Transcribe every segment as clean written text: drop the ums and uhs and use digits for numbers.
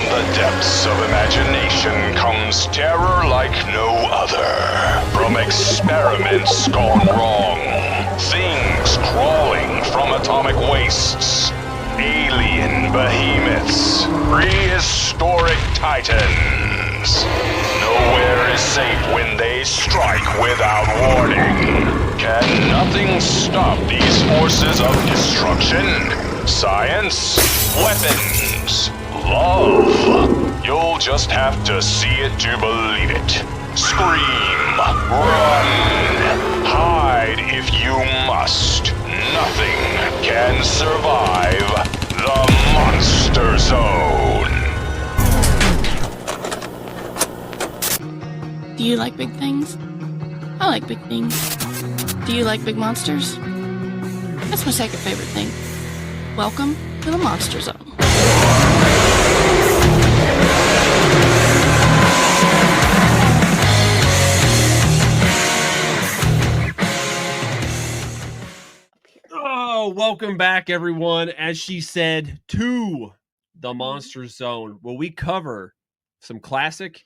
From the depths of imagination comes terror like no other. From experiments gone wrong, things crawling from atomic wastes, alien behemoths, prehistoric titans. Nowhere is safe when they strike without warning. Can nothing stop these forces of destruction? Science, weapons, love. You'll just have to see it to believe it. Scream, run, hide if you must. Nothing can survive the Monster Zone. Do you like big things? I like big things. Do you like big monsters? That's my second favorite thing. Welcome to the Monster Zone. Oh, welcome back, everyone. As she said, to the Monster Zone, where we cover some classic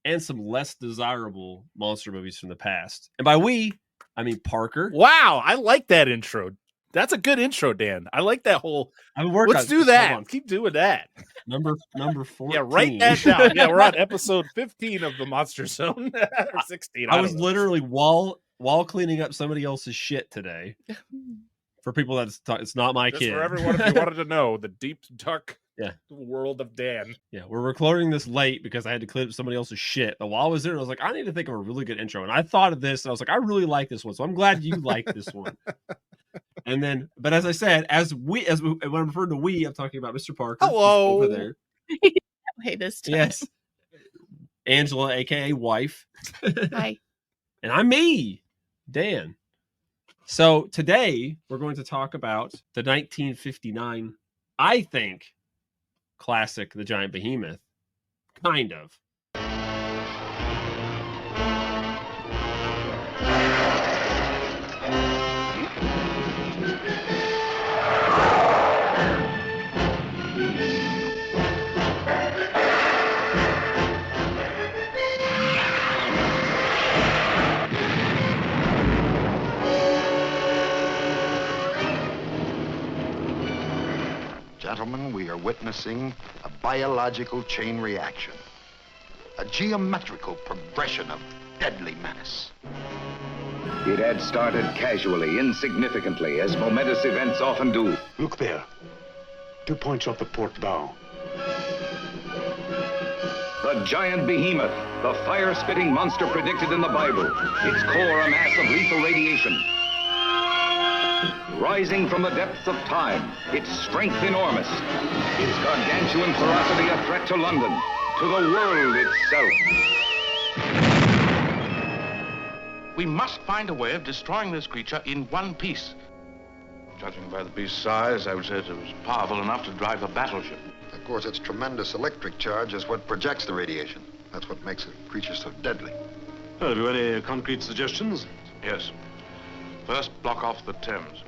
and some less desirable monster movies from the past. And by we, I mean Parker. Wow, I like that intro. That's a good intro, Dan. I like that whole. Let's do that. Keep doing that. Number 14. Yeah, write that down. Yeah, we're on episode 15 of the Monster Zone. Or 16. I was literally while cleaning up somebody else's shit today. For people it's not my kid. For everyone, if you wanted to know, the deep, dark world of Dan. Yeah, we're recording this late because I had to clean up somebody else's shit. But while I was there, I was like, I need to think of a really good intro. And I thought of this, and I was like, I really like this one. So I'm glad you like this one. And then, but as I said, when I'm referring to we, I'm talking about Mr. Parker. Hello. Over there. Hey, this time. Yes. Angela, aka wife. Hi. And I'm me, Dan. So today we're going to talk about the 1959, I think, classic, The Giant Behemoth. Kind of. Gentlemen, we are witnessing a biological chain reaction, a geometrical progression of deadly menace. It had started casually, insignificantly, as momentous events often do. Look there. 2 points off the port bow. The giant behemoth, the fire-spitting monster predicted in the Bible. Its core a mass of lethal radiation. Rising from the depths of time, its strength enormous, its gargantuan ferocity a threat to London, to the world itself. We must find a way of destroying this creature in one piece. Judging by the beast's size, I would say it was powerful enough to drive a battleship. Of course, its tremendous electric charge is what projects the radiation. That's what makes a creature so deadly. Well, have you any concrete suggestions? Yes. First, block off the Thames.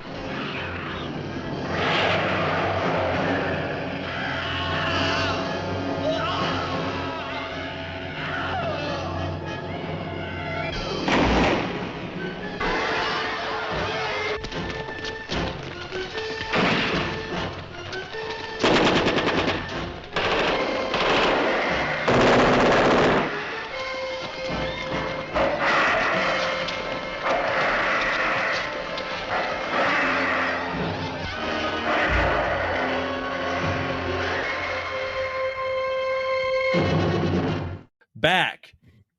Back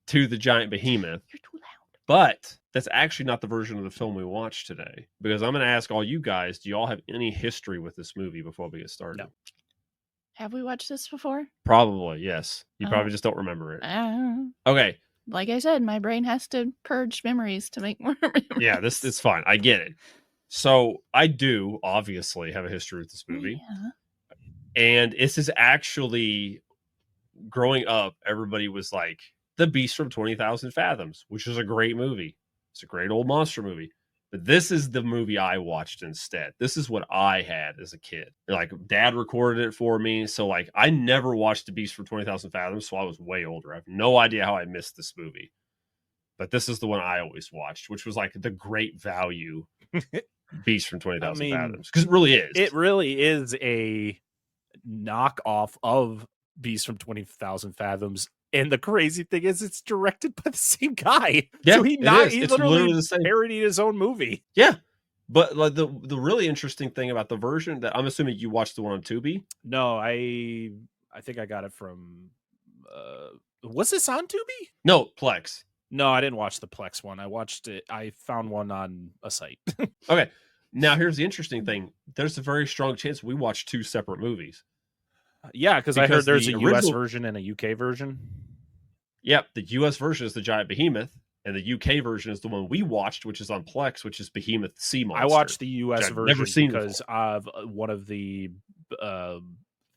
to The Giant Behemoth. You're too loud. But that's actually not the version of the film we watched today. Because I'm going to ask all you guys, do y'all have any history with this movie before we get started? No. Have we watched this before? Probably, yes. You probably just don't remember it. Okay. Like I said, my brain has to purge memories to make more memories. Yeah, it's fine. I get it. So I do obviously have a history with this movie. Yeah. And this is actually, growing up, everybody was like, The Beast from 20,000 Fathoms, which is a great movie. It's a great old monster movie. But this is the movie I watched instead. This is what I had as a kid. Like, Dad recorded it for me. So, like, I never watched The Beast from 20,000 Fathoms, so I was way older. I have no idea how I missed this movie. But this is the one I always watched, which was, like, the great value Beast from 20,000 Fathoms. Because it really is. It really is a knockoff of Beast from 20,000 Fathoms. And the crazy thing is, it's directed by the same guy. Yeah, so he literally the same. parodied his own movie. Yeah, but like the really interesting thing about the version that I'm assuming you watched the one on Tubi. No, I think I got it from. Was this on Tubi? No, Plex. No, I didn't watch the Plex one. I watched it. I found one on a site. Okay, now here's the interesting thing. There's a very strong chance we watched two separate movies. Yeah, because I heard there's a US version and a UK version. Yep, the US version is the Giant Behemoth, and the UK version is the one we watched, which is on Plex, which is Behemoth Sea Monster. I watched the US version never seen because of one of the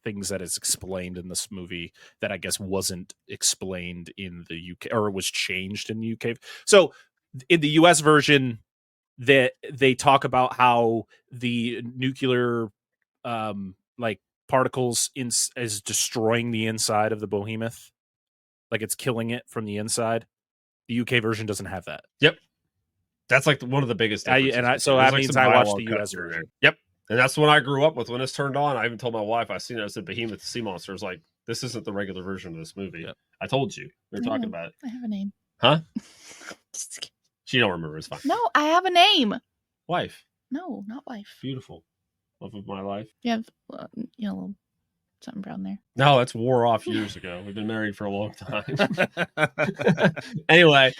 things that is explained in this movie that I guess wasn't explained in the UK, or was changed in the UK. So in the US version, that they talk about how the nuclear like particles is destroying the inside of the behemoth, like it's killing it from the inside. The UK version doesn't have that. Yep, that's like one of the biggest differences. So that means I watched the US version. Yep, and that's the one I grew up with. When it's turned on, I even told my wife, I seen it, I said Behemoth Sea Monster. I was like, this isn't the regular version of this movie. Yep. I told you we were talking about it. I have a name. Huh? She don't remember. It's fine. No, I have a name. Wife. No, not wife. Beautiful. Love of my life. You have, little something brown there. No, that's wore off years ago. We've been married for a long time. Anyway,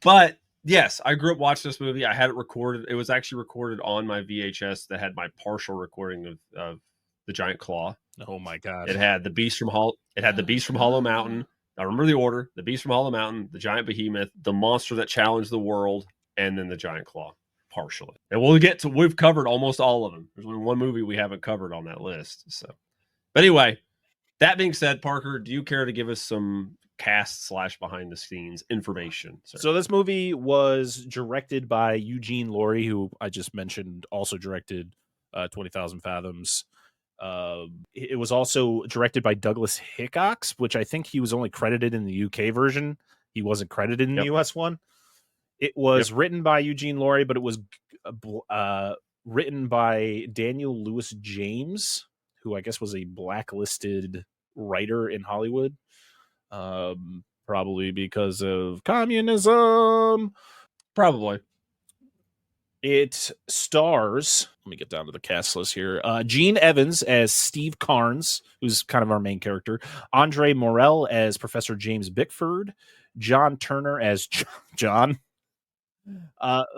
but yes, I grew up watching this movie. I had it recorded. It was actually recorded on my VHS that had my partial recording of the Giant Claw. Oh my god! It had the Beast from Hollow Mountain. I remember the order: the Beast from Hollow Mountain, the Giant Behemoth, the monster that challenged the world, and then the Giant Claw. Partially, and we've covered almost all of them. There's only one movie we haven't covered on that list. So, but anyway, that being said, Parker, do you care to give us some cast / behind the scenes information, sir? So this movie was directed by Eugene Lourie, who I just mentioned, also directed 20,000 Fathoms. It was also directed by Douglas Hickox, which I think he was only credited in the UK version. He wasn't credited in the US one. It was written by Eugene Lourie, but it was written by Daniel Lewis James, who I guess was a blacklisted writer in Hollywood, probably because of communism. Probably. It stars, let me get down to the cast list here, Gene Evans as Steve Carnes, who's kind of our main character, Andre Morell as Professor James Bickford, John Turner as John.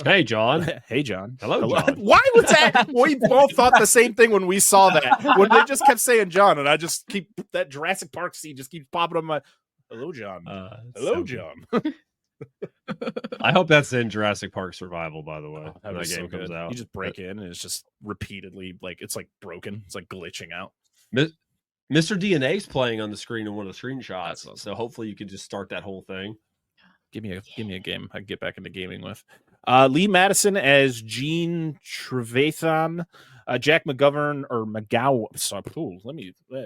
Hey, John. Hey, John. Hello, John. Why was that? We both thought the same thing when we saw that. When they just kept saying John, and I just keep that Jurassic Park scene just keeps popping up my. Hello, John. Hello, John. I hope that's in Jurassic Park Survival, by the way. When that game comes out. You just break in, and it's just repeatedly it's like broken. It's like glitching out. Mr. DNA's playing on the screen in one of the screenshots, awesome. So hopefully you can just start that whole thing. Give me a game I can get back into gaming with. Lee Madison as Gene Trevathan, Jack McGovern or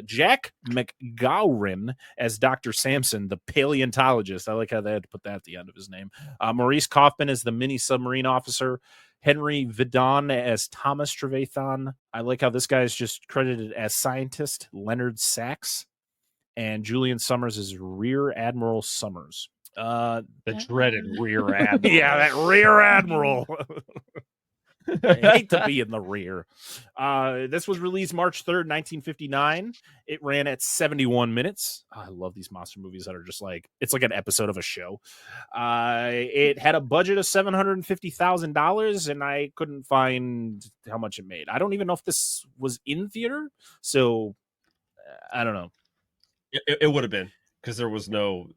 Jack McGowran as Dr. Sampson, the paleontologist. I like how they had to put that at the end of his name. Maurice Kaufman as the mini submarine officer. Henry Vidon as Thomas Trevathan. I like how this guy is just credited as scientist. Leonard Sachs. And Julian Summers is Rear Admiral Summers. The dreaded Rear Admiral. Yeah, that Rear Admiral. I hate to be in the rear. This was released March 3rd, 1959. It ran at 71 minutes. I love these monster movies that are just like, it's like an episode of a show. It had a budget of $750,000, and I couldn't find how much it made. I don't even know if this was in theater, so I don't know. It would have been, because there was no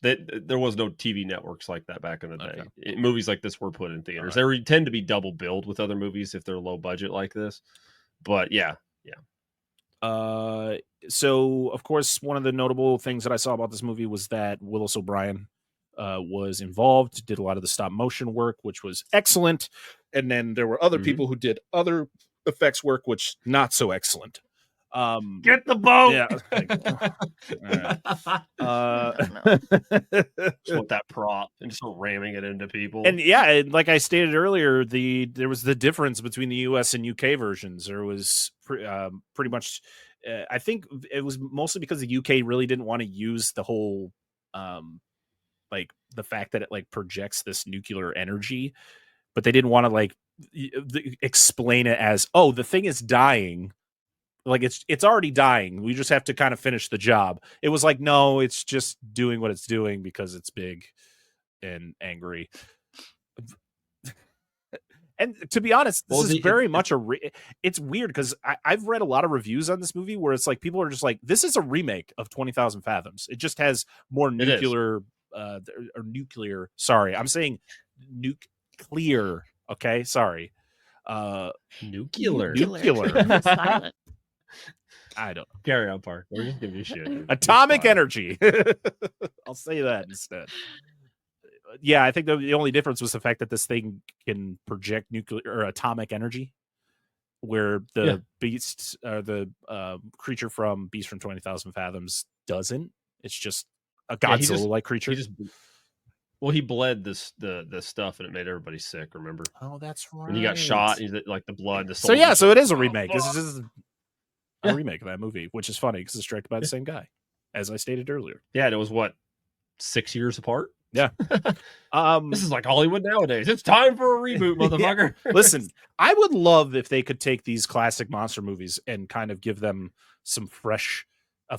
TV networks like that back in the day. Okay. Movies like this were put in theaters. Right. They tend to be double billed with other movies if they're low budget like this. But yeah. So of course, one of the notable things that I saw about this movie was that Willis O'Brien was involved, did a lot of the stop motion work, which was excellent. And then there were other people who did other effects work, which not so excellent. Get the boat. Yeah. Just want that prop and just ramming it into people. And yeah, and like I stated earlier, there was the difference between the US and UK versions. There was pretty much, I think it was mostly because the UK really didn't want to use the whole, like the fact that it like projects this nuclear energy, but they didn't want to like explain it as, oh, the thing is dying. Like it's already dying. We just have to kind of finish the job. It was like, no, it's just doing what it's doing because it's big and angry. And to be honest, this is very much it's weird because I've read a lot of reviews on this movie where it's like people are just like, this is a remake of 20,000 Fathoms. It just has more nuclear or nuclear. Sorry, I'm saying nuclear. Okay, sorry. Nuclear. Silent. I don't know. Carry on, Park. We're just giving you shit. Atomic energy. I'll say that instead. Yeah, I think the only difference was the fact that this thing can project nuclear or atomic energy, where the beast, the creature from Beast from 20,000 Fathoms doesn't. It's just a Godzilla-like creature. He bled the stuff and it made everybody sick. Remember? Oh, that's right. When he got shot, like the blood. So it is a remake. This is a remake of that movie, which is funny because it's directed by the same guy, as I stated earlier. Yeah, and it was what, 6 years apart? Yeah. This is like Hollywood nowadays. It's time for a reboot, motherfucker. Yeah. Listen, I would love if they could take these classic monster movies and kind of give them a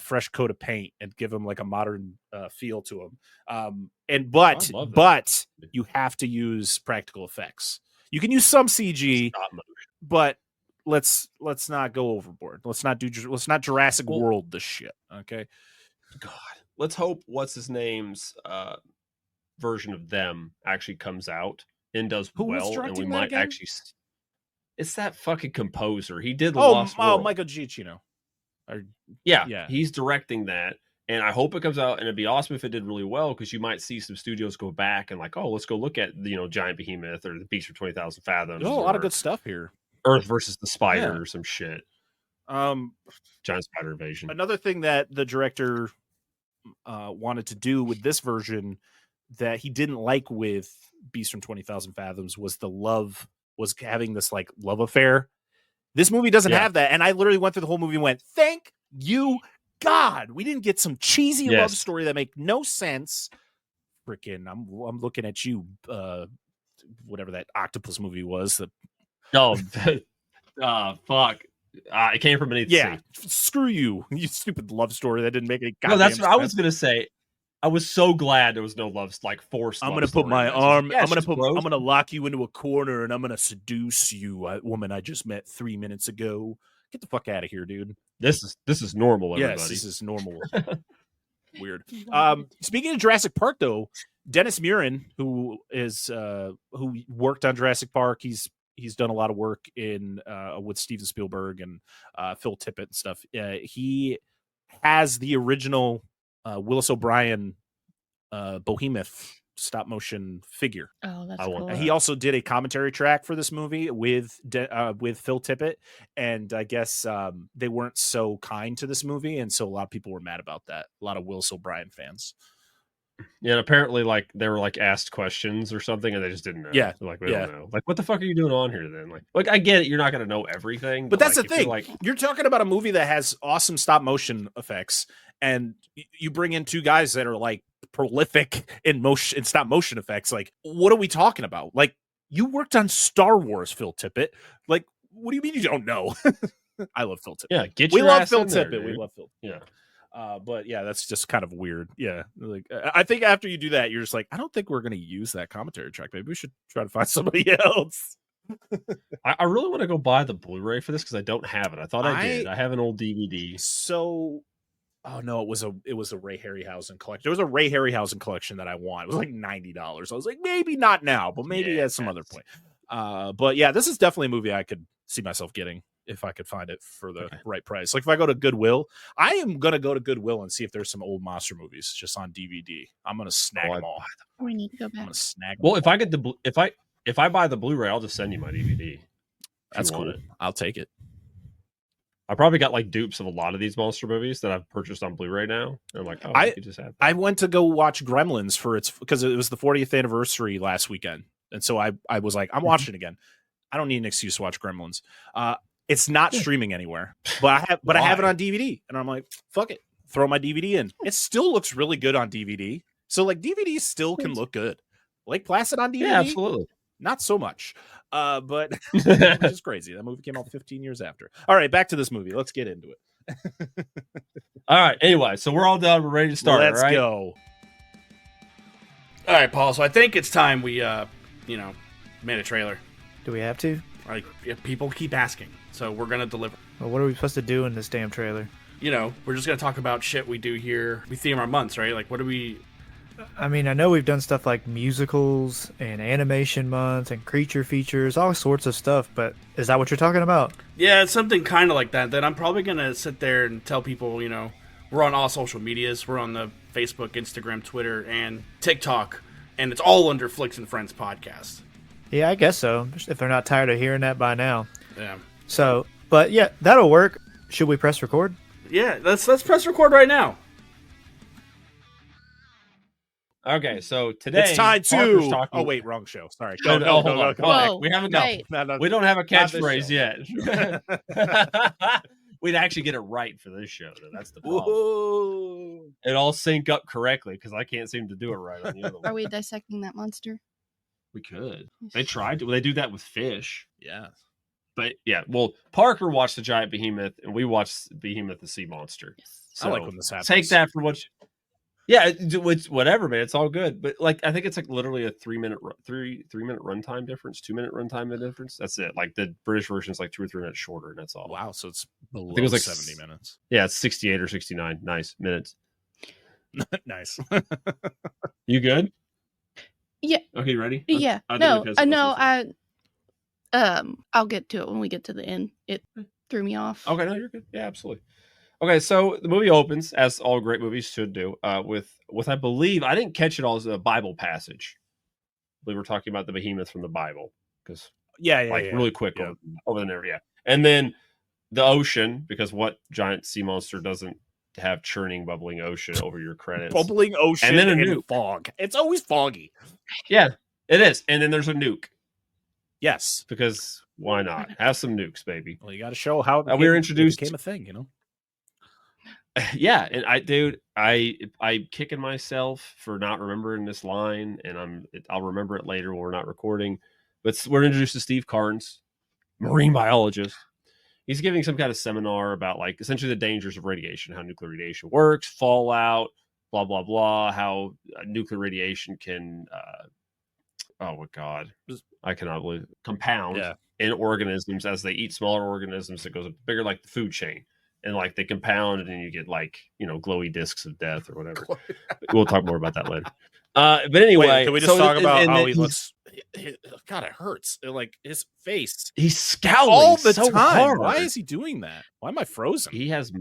fresh coat of paint and give them like a modern feel to them. But you have to use practical effects. You can use some CG, but let's not go overboard. Let's not Jurassic World this shit. Okay. God, let's hope what's his name's version of them actually comes out and does well, and we might actually. It's that fucking composer. He did Lost World. Michael Giacchino. Yeah, he's directing that, and I hope it comes out. And it'd be awesome if it did really well, because you might see some studios go back and like, oh, let's go look at Giant Behemoth or the Beast from 20,000 Fathoms. There's a lot of good stuff here. Earth versus the Spider or some shit. Giant Spider Invasion. Another thing that the director wanted to do with this version that he didn't like with Beast from 20,000 Fathoms was having this like love affair. This movie doesn't have that. And I literally went through the whole movie and went, thank you, God. We didn't get some cheesy love story that make no sense. Freaking, I'm looking at you, whatever that octopus movie was. Fuck. It came from beneath the sea. Screw you. You stupid love story that didn't make any goddamn No, that's what sense. I was going to say. I was so glad there was no love, like forced. I'm gonna put my arm. I'm gonna lock you into a corner, and I'm gonna seduce you, woman I just met 3 minutes ago. Get the fuck out of here, dude. This is normal. Everybody. Yes, this is normal. Weird. Speaking of Jurassic Park, though, Dennis Muren, who worked on Jurassic Park, he's done a lot of work with Steven Spielberg and Phil Tippett and stuff. He has the original Willis O'Brien Behemoth stop motion figure. Oh, that's cool. He also did a commentary track for this movie with Phil Tippett, and I guess they weren't so kind to this movie, and so a lot of people were mad about that. A lot of Willis O'Brien fans. Yeah, and apparently, like they were like asked questions or something, and they just didn't know. Yeah, like we don't know. Like, what the fuck are you doing on here then? Like I get it, you're not going to know everything, but that's like, the thing. Like you're talking about a movie that has awesome stop motion effects, and you bring in two guys that are like prolific in stop motion effects. Like, what are we talking about? Like, you worked on Star Wars, Phil Tippett. Like, what do you mean you don't know? I love Phil Tippett. Yeah, we love Phil Tippett. We love Phil. Yeah. But yeah, that's just kind of weird. Yeah, like I think after you do that, you're just like, I don't think we're going to use that commentary track. Maybe we should try to find somebody else. I really want to go buy the Blu-ray for this because I don't have it. I thought I did. I have an old DVD. So, oh no, it was a Ray Harryhausen collection. There was a Ray Harryhausen collection that I want. It was like $90. I was like, maybe not now, but maybe at some other point. But yeah, this is definitely a movie I could see myself getting. if I could find it for the right price. Like if I go to Goodwill, I am gonna go to Goodwill and see if there's some old monster movies just on DVD. I'm gonna snag them all. We need to go I'm back. gonna snag them. Well, if I get if I buy the Blu-ray, I'll just send you my DVD. That's cool. I'll take it. I probably got like dupes of a lot of these monster movies that I've purchased on Blu-ray now. And I'm like, oh, I could just have that. I went to go watch Gremlins because it was the 40th anniversary last weekend. And so I was like, I'm watching it again. I don't need an excuse to watch Gremlins. It's not streaming anywhere, but I have it on DVD. And I'm like, fuck it. Throw my DVD in. It still looks really good on DVD. So like DVDs still can look good. Lake Placid on DVD? Yeah, absolutely. Not so much. But which is crazy. That movie came out 15 years after. All right, back to this movie. Let's get into it. All right. Anyway, so we're all done. We're ready to start. Let's right? go. All right, Paul. So I think it's time we, made a trailer. Do we have to? Like, people keep asking, so we're gonna deliver. Well, what are we supposed to do in this damn trailer? We're just gonna talk about shit we do here. We theme our months, right? Like, what do we? I mean, I know we've done stuff like musicals and animation months and creature features, all sorts of stuff, but is that what you're talking about? Yeah, it's something kind of like that. That I'm probably gonna sit there and tell people, we're on all social medias. We're on the Facebook, Instagram, Twitter, and TikTok, and it's all under Flicks and Friends podcast. Yeah, I guess so. If they're not tired of hearing that by now. Yeah. So, but yeah, that'll work. Should we press record? Yeah, let's press record right now. Okay, so today it's time Parker's to. talking... Oh wait, wrong show. Sorry. No, hold on. Whoa, We haven't got. right. We don't have a catchphrase yet. We'd actually get it right for this show, though. That's the problem. Whoa. It all sync up correctly because I can't seem to do it right on the other one. Are we dissecting that monster? We could. They tried to. They do that with fish. Yeah. But yeah, well, Parker watched the Giant Behemoth, and we watched Behemoth the Sea Monster. Yes. So I like when this happens. Take that for what. Yeah, it's whatever, man. It's all good. But like, I think it's like literally a 3 minute runtime difference, 2 minute runtime difference. That's it. Like the British version is like 2 or 3 minutes shorter, and that's all. Wow, so it's below I think it was like 70 minutes. Yeah, it's 68 or 69. Nice minutes. Nice. You good? Yeah. Okay, ready? Yeah. I'll get to it when we get to the end. It threw me off. Okay, no, you're good. Yeah, absolutely. Okay, so the movie opens, as all great movies should do, with I believe, I didn't catch it all as a Bible passage. We were talking about the behemoth from the Bible, because really quick over the nerve, yeah. And then the ocean, because what giant sea monster doesn't have churning, bubbling ocean over your credits? Bubbling ocean and then a nuke. Fog. It's always foggy. Yeah, it is. And then there's a nuke. Yes. Because why not? Have some nukes, baby. Well, you got to show how we were introduced. It became a thing, Yeah, and I'm kicking myself for not remembering this line, and I'll remember it later when we're not recording. But we're introduced to Steve Carnes, marine biologist. He's giving some kind of seminar about like essentially the dangers of radiation, how nuclear radiation works, fallout, blah blah blah, how nuclear radiation can oh my god, I cannot believe it. Compound in organisms as they eat smaller organisms. It goes up bigger, like the food chain. And like they compound, and then you get like glowy discs of death or whatever. We'll talk more about that later. But anyway, wait, can we just talk about how he looks? God, it hurts. Like his face, he's scowling all the so time. hard. Why is he doing that? Why am I frozen? He has.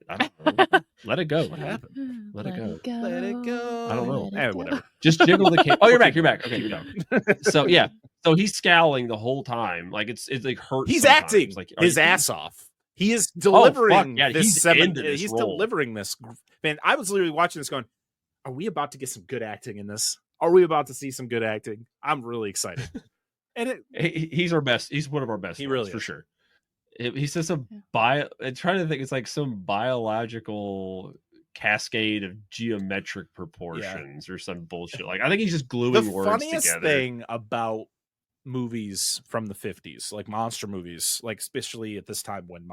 I don't know. Let it go. What happened? Let it go. Let it go. I don't know. Whatever. Just jiggle the camera. Oh, you're back. You're back. Okay, you're done. So yeah, so he's scowling the whole time. Like it's like hurts. He's sometimes. acting like his ass off. He is delivering he's delivering this. Man, I was literally watching this going, are we about to get some good acting in this? Are we about to see some good acting? I'm really excited. And he's our best. He's one of our best. He really for sure. He says I'm trying to think it's like some biological cascade of geometric proportions or some bullshit. Like I think he's just gluing words together. The funniest thing about movies from the 50s, like monster movies, like especially at this time when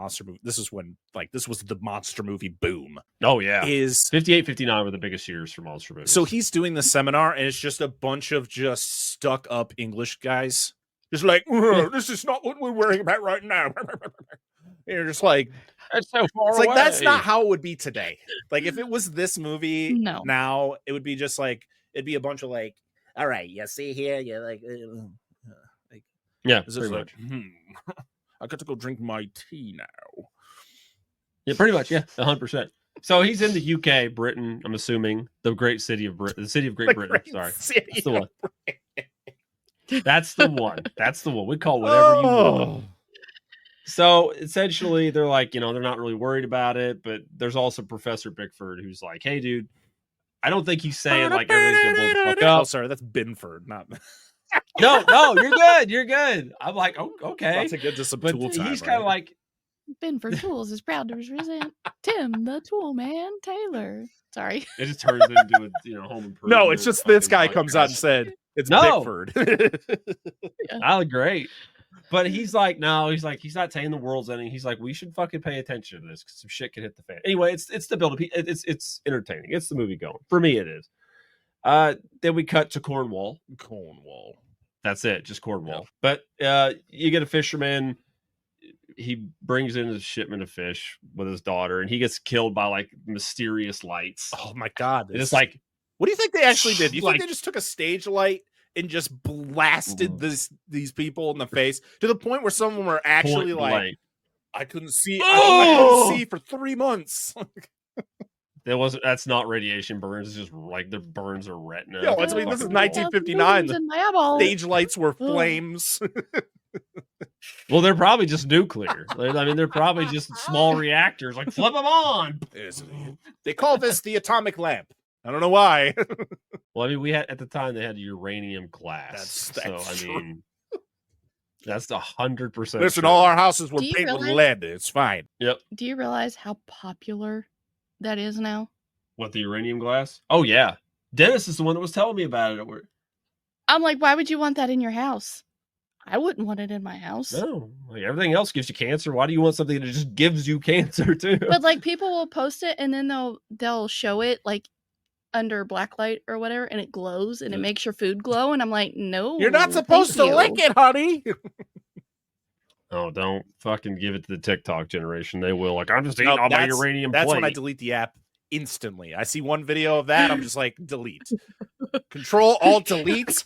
this was the monster movie boom. Oh yeah, is 58 59 were the biggest years for monster movies. So he's doing the seminar and it's just a bunch of just stuck up English guys just like, this is not what we're worrying about right now. You're just like, that's so far it's away. Like that's not how it would be today. Like if it was this movie now, it would be just like, it'd be a bunch of like, all right, you see here, you're like yeah, pretty much. All I got to go drink my tea now. Yeah, pretty much. Yeah, 100%. So he's in the UK, Britain. I'm assuming the great city of Britain, the city of Great Britain. Sorry, that's the one. That's the one. That's the one. We call it whatever you want. So essentially, they're like, they're not really worried about it, but there's also Professor Bickford who's like, hey, dude, I don't think he's saying like everybody's gonna blow the fuck up. Oh, sorry, that's Binford, not. No, you're good. You're good. I'm like, oh, okay. About to get to some but tool time, he's kind of like, Binford Tools is proud to present Tim the Tool Man Taylor. Sorry. It just turns into a home improvement. No, it's just this guy comes out and said it's Bickford. Oh, great. But he's like, no, he's not saying the world's ending. He's like, we should fucking pay attention to this because some shit could hit the fan. Anyway, it's the build up. It's entertaining. It's the movie going. For me, it is. Then we cut to Cornwall. That's it, just Cornwall. But you get a fisherman. He brings in a shipment of fish with his daughter, and he gets killed by like mysterious lights. Oh my god! It's like, what do you think they actually did? Do you think they just took a stage light and just blasted these people in the face to the point where some of them were actually like, I couldn't see. I couldn't see for 3 months. That's not radiation burns. It's just like the burns are retina. Yeah, this is 1959. The stage lights were flames. Well, they're probably just nuclear. I mean, they're probably just small reactors. Like, flip them on. They call this the atomic lamp. I don't know why. Well, I mean, we had at the time they had uranium glass. That's I mean, that's 100%. Listen, all our houses were painted with lead. It's fine. Yep. Do you realize how popular that is now? What, the uranium glass? Oh yeah, Dennis is the one that was telling me about it at work. I'm like, why would you want that in your house? I wouldn't want it in my house. No, like everything else gives you cancer. Why do you want something that just gives you cancer too? But like people will post it and then they'll show it like under black light or whatever, and it glows and it makes your food glow. And I'm like, no, you're not supposed to lick it, honey. Oh, don't fucking give it to the TikTok generation. They will. Like, I'm just eating all my uranium That's plate. when I delete the app instantly. I see one video of that, I'm just like, delete. Control Alt Delete.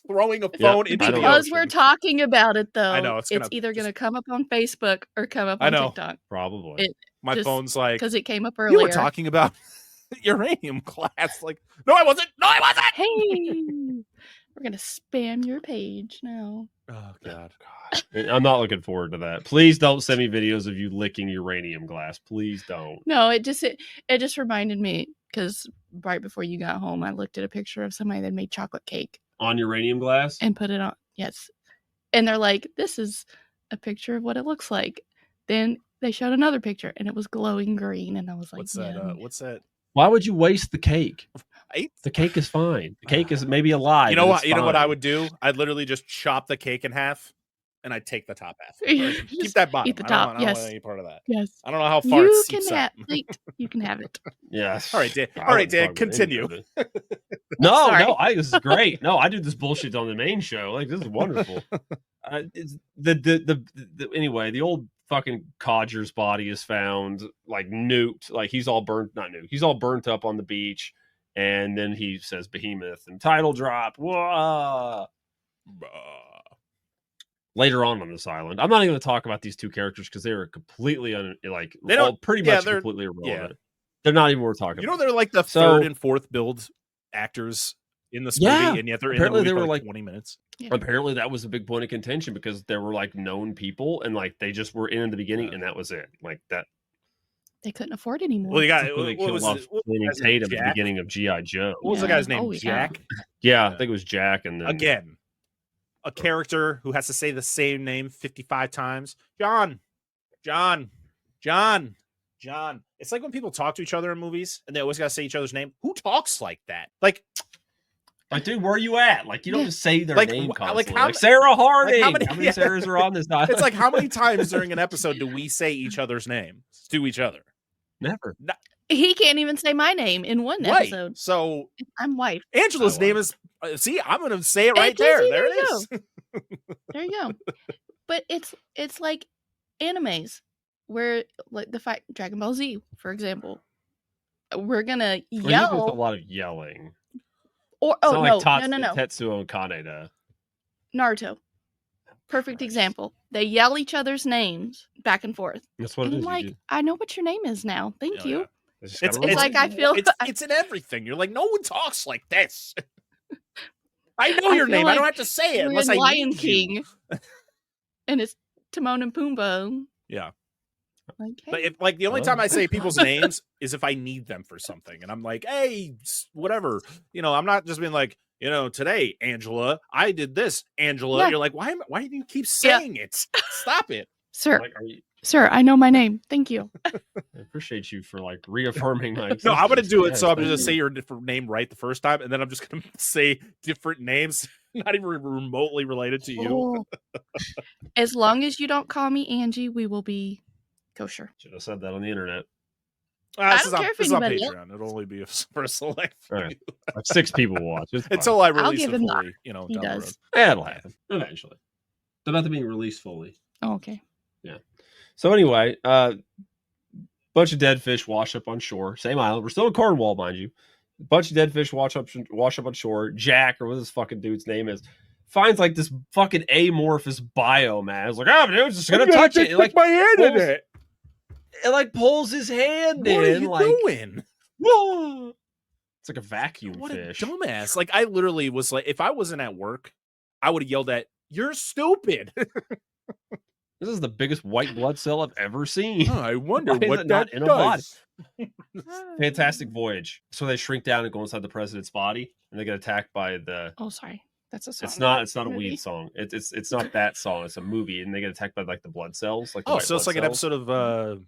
Throwing a phone into the because ocean. we're talking about it though. I know it's either going to come up on Facebook or come up on TikTok. Probably. My phone's like, because it came up earlier. You were talking about uranium class. Like, no, I wasn't. No, I wasn't. Hey, we're going to spam your page now. Oh God. I'm not looking forward to that. Please don't send me videos of you licking uranium glass. Please don't. No, it just reminded me because right before you got home, I looked at a picture of somebody that made chocolate cake on uranium glass and put it on. Yes, and they're like, "This is a picture of what it looks like." Then they showed another picture, and it was glowing green, and I was like, "What's that? What's that?" Why would you waste the cake? Right? The cake is fine. The cake is maybe alive. You know what? You know what I would do? I'd literally just chop the cake in half. And I take the top half. Keep that bottom. Eat the top. I don't want any part of that. Yes. I don't know how far it seeps out. You can have it. Yes. All right, Dan. All right, Dan. Continue. No, this is great. No, I do this bullshit on the main show. Like, this is wonderful. Anyway, the old fucking codger's body is found, like nuked. Like he's all burnt, not nuked. He's all burnt up on the beach, and then he says Behemoth and title drop. Whoa. Later on this island, I'm not even going to talk about these two characters because they are completely pretty much completely irrelevant. Yeah. They're not even worth talking about. You know, they're like the third and fourth build actors in this movie, and yet they're in the movie for like 20 minutes. Yeah. Apparently, that was a big point of contention because there were like known people, and like they just were in the beginning, and that was it. Like that. They couldn't afford anymore. Well, you got they killed off Tatum at the beginning of G.I. Joe. What was the guy's name? Jack. Yeah, I think it was Jack, and then again. A character who has to say the same name 55 times. John. It's like when people talk to each other in movies and they always got to say each other's name. Who talks like that? Like, dude, where are you at? Like, you don't just say their name constantly. Like Sarah Harding. How many Sarahs are on this island? It's like, how many times during an episode do we say each other's name to each other? Never. He can't even say my name in one episode. So I'm wife. Angela's name is. See, I'm going to say it right there. There it is. There you go. But it's like animes where like the fight Dragon Ball Z, for example. We're gonna yell. A lot of yelling. Or no. Tetsuo and Kaneda. Naruto. Perfect example. They yell each other's names back and forth. That's what And it I'm is. like, I know what your name is now. Thank you. Yeah. It's like I feel it's in everything. You're like, no one talks like this. I know I your feel name. I don't like have to say it we're unless in I Lion need King, you. and it's Timon and Pumbaa. Yeah. Like, hey. But if, like the only time I say people's names is if I need them for something, and I'm like, hey, whatever. I'm not just being like, today, Angela, I did this, Angela. Yeah. You're like, why do you keep saying it? Stop it, sir. Like, Sir, I know my name. Thank you. I appreciate you for like reaffirming my No, I'm gonna existence. do it. Yes, So I'm thank gonna you. say your different name right the first time, and then I'm just gonna say different names, not even remotely related to you. As long as you don't call me Angie, we will be kosher. Should have said that on the internet. I don't care if This is on anybody Patreon. It'll only be for a select few. All right. Like 6 people will watch. It's fine. Until I I'll release give it him the- fully, He down the does. road. Yeah, it'll happen eventually. It's about to being released fully. Oh, okay. Yeah. So anyway, bunch of dead fish wash up on shore. Same island. We're still in Cornwall, mind you. Bunch of dead fish wash up on shore. Jack, or what this fucking dude's name is, finds like this fucking amorphous biomass. It's like, oh, dude's just gonna touch it. Like my hand in it. It like pulls his hand in. What are you like, doing? whoa. It's like a vacuum What fish. a dumbass! Like I literally was like, if I wasn't at work, I would have yelled at, "You're stupid." This is the biggest white blood cell I've ever seen. Oh, I wonder Why is what it that not in a body? does. Fantastic Voyage. So they shrink down and go inside the president's body, and they get attacked by the. Oh, sorry. That's a song. It's not a weed song. It's not that song. It's a movie, and they get attacked by like the blood cells. Like the Oh, white so it's blood like an cells. episode of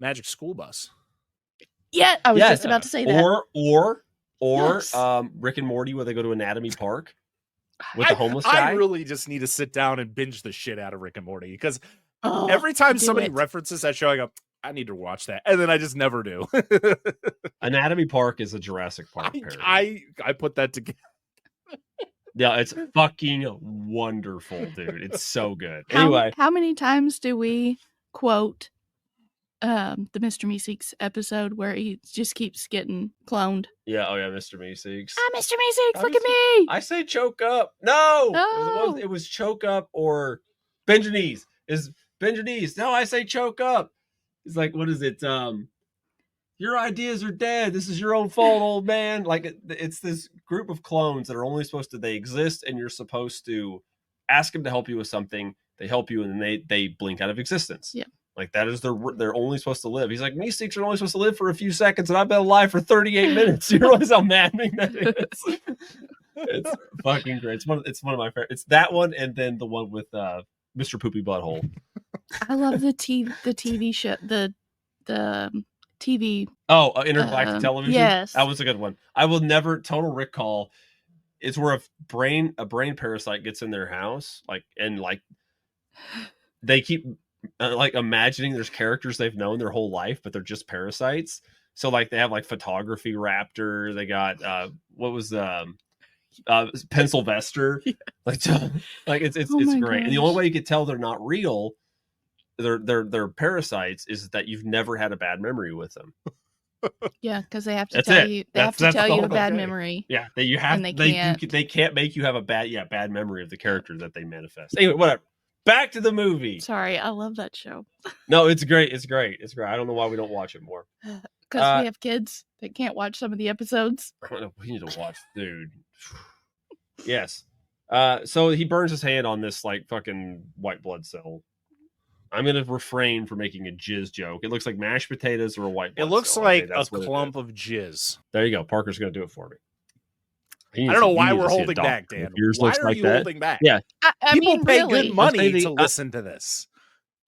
Magic School Bus. Yeah, I was just about to say that. Or Yes. Rick and Morty, where they go to Anatomy Park with the homeless guy. I really just need to sit down and binge the shit out of Rick and Morty because Oh, every time do somebody it. references that show, I go, I need to watch that, and then I just never do. Anatomy Park is a Jurassic Park parody. I put that together. Yeah, it's fucking wonderful, dude. It's so good. Anyway, How many times do we quote the Mr. Meeseeks episode where he just keeps getting cloned? yeah, oh yeah, Mr. Meeseeks. Ah, Mr. Meeseeks, I look was- at me! I say choke up. No, No. It was choke up or bend your knees. Is bend your knees? No, I say choke up. It's like, what is it? Your ideas are dead. This is your own fault, old man. Like it's this group of clones that are only supposed to, they exist, and you're supposed to ask them to help you with something. They help you, and then they blink out of existence. Yeah. Like that is they're only supposed to live. He's like, Meeseeks are only supposed to live for a few seconds, and I've been alive for 38 minutes. You realize how maddening that is? It's fucking great. It's one of my favorite. It's that one, and then the one with Mr. Poopy Butthole. I love the TV show, the TV. Oh, intergalactic television. Yes, that was a good one. I will never. Total Recall. It's where a brain parasite gets in their house, and they keep like imagining there's characters they've known their whole life, but they're just parasites. So like they have like photography raptor. They got what was pencil vester. Yeah. Like it's Oh my great. And the gosh. only way you could tell they're not real, they're parasites, is that you've never had a bad memory with them. Yeah, because they have to That's tell it. you. They That's- have to that's tell you a all bad okay. memory. Yeah, that you have. And they can't make you have a bad memory of the character that they manifest. Anyway, whatever. Back to the movie. Sorry, I love that show No, it's great. It's great. It's great. I don't know why we don't watch it more. because we have kids that can't watch some of the episodes. I don't know. We need to watch, dude. Yes. So he burns his hand on this like fucking white blood cell. I'm gonna refrain from making a jizz joke. It looks like mashed potatoes or a white blood It looks cell. like Okay, a that's what it clump is. of jizz. There you go. Parker's gonna do it for me. I don't know why we're holding back, Dan. Yours Why looks are like you that. holding back? Yeah. I People mean, pay really. good money I'll say to listen to this.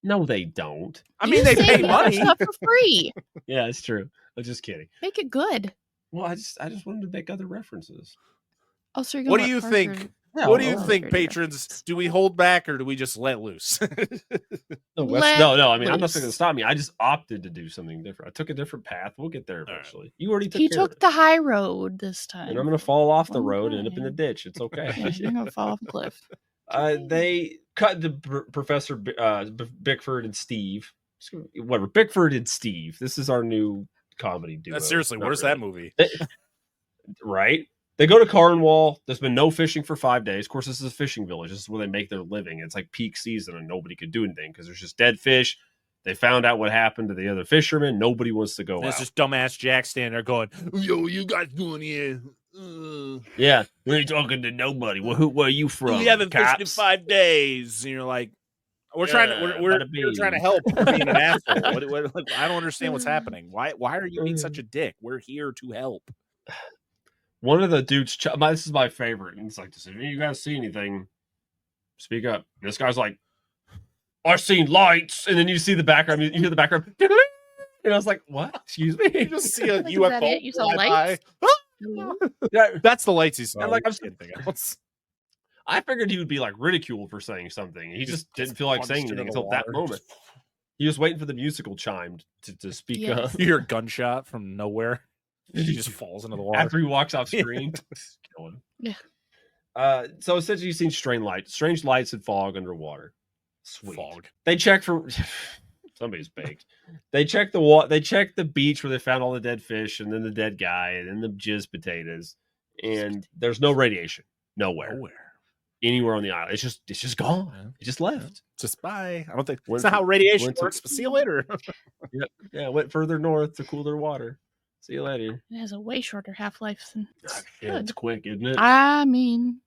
No, they don't. I mean, they say pay the money. stuff for free. Yeah, it's true. I'm just kidding. Make it good. Well, I just wanted to make other references. Oh, so you're What gonna do let you Parker- think? No, What do you well, think, fair patrons? Do we hold back or do we just let loose? No, Let no. I mean, I'm not loose. going to stop me. I just opted to do something different. I took a different path. We'll get there right. eventually. You already took He care of took it. the high road this time. And I'm going to fall off the One road and end up in the time. ditch. It's okay. Yeah, you're gonna fall off a cliff. They cut to Professor Bickford and Steve. Whatever, Bickford and Steve. This is our new comedy duo. Seriously, Not where's really. that movie? Right? They go to Cornwall. There's been no fishing for 5 days. Of course, this is a fishing village. This is where they make their living. It's like peak season, and nobody could do anything because there's just dead fish. They found out what happened to the other fishermen. Nobody wants to go out. There's just dumbass Jack standing there going, "Yo, you guys doing here?" Yeah, we ain't talking to nobody. Well, where are you from? We haven't fished in Cops? 5 days. And you're like, we're trying to we're trying to help. We're being an asshole. Like, I don't understand what's happening. Why are you being such a dick? We're here to help. One of the dudes, this is my favorite. And it's like, if you guys see anything, speak up. This guy's like, I've seen lights. And then you see the background, you hear the background. And I was like, what? Excuse me? You just see a Is that UFO. it? You saw lights? Yeah, that's the lights he saw. And like, anything else. I figured he would be like ridiculed for saying something. He just didn't feel like saying anything until that moment. He was waiting for the musical chime to speak up. You hear a gunshot from nowhere. He just falls into the water. After he walks off screen. Kill him. Yeah. So essentially you've seen strange lights and fog underwater. Sweet. Fog. They check for somebody's baked. They check the water. They check the beach where they found all the dead fish and then the dead guy and then the jizz potatoes. And there's no radiation. Nowhere. Anywhere on the island. It's just gone. Yeah. It just left. Just bye. I don't think that's not how radiation works, but see you later. Yeah, went further north to cooler water. See you later. It has a way shorter half-life than... Yeah, it's quick, isn't it? I mean...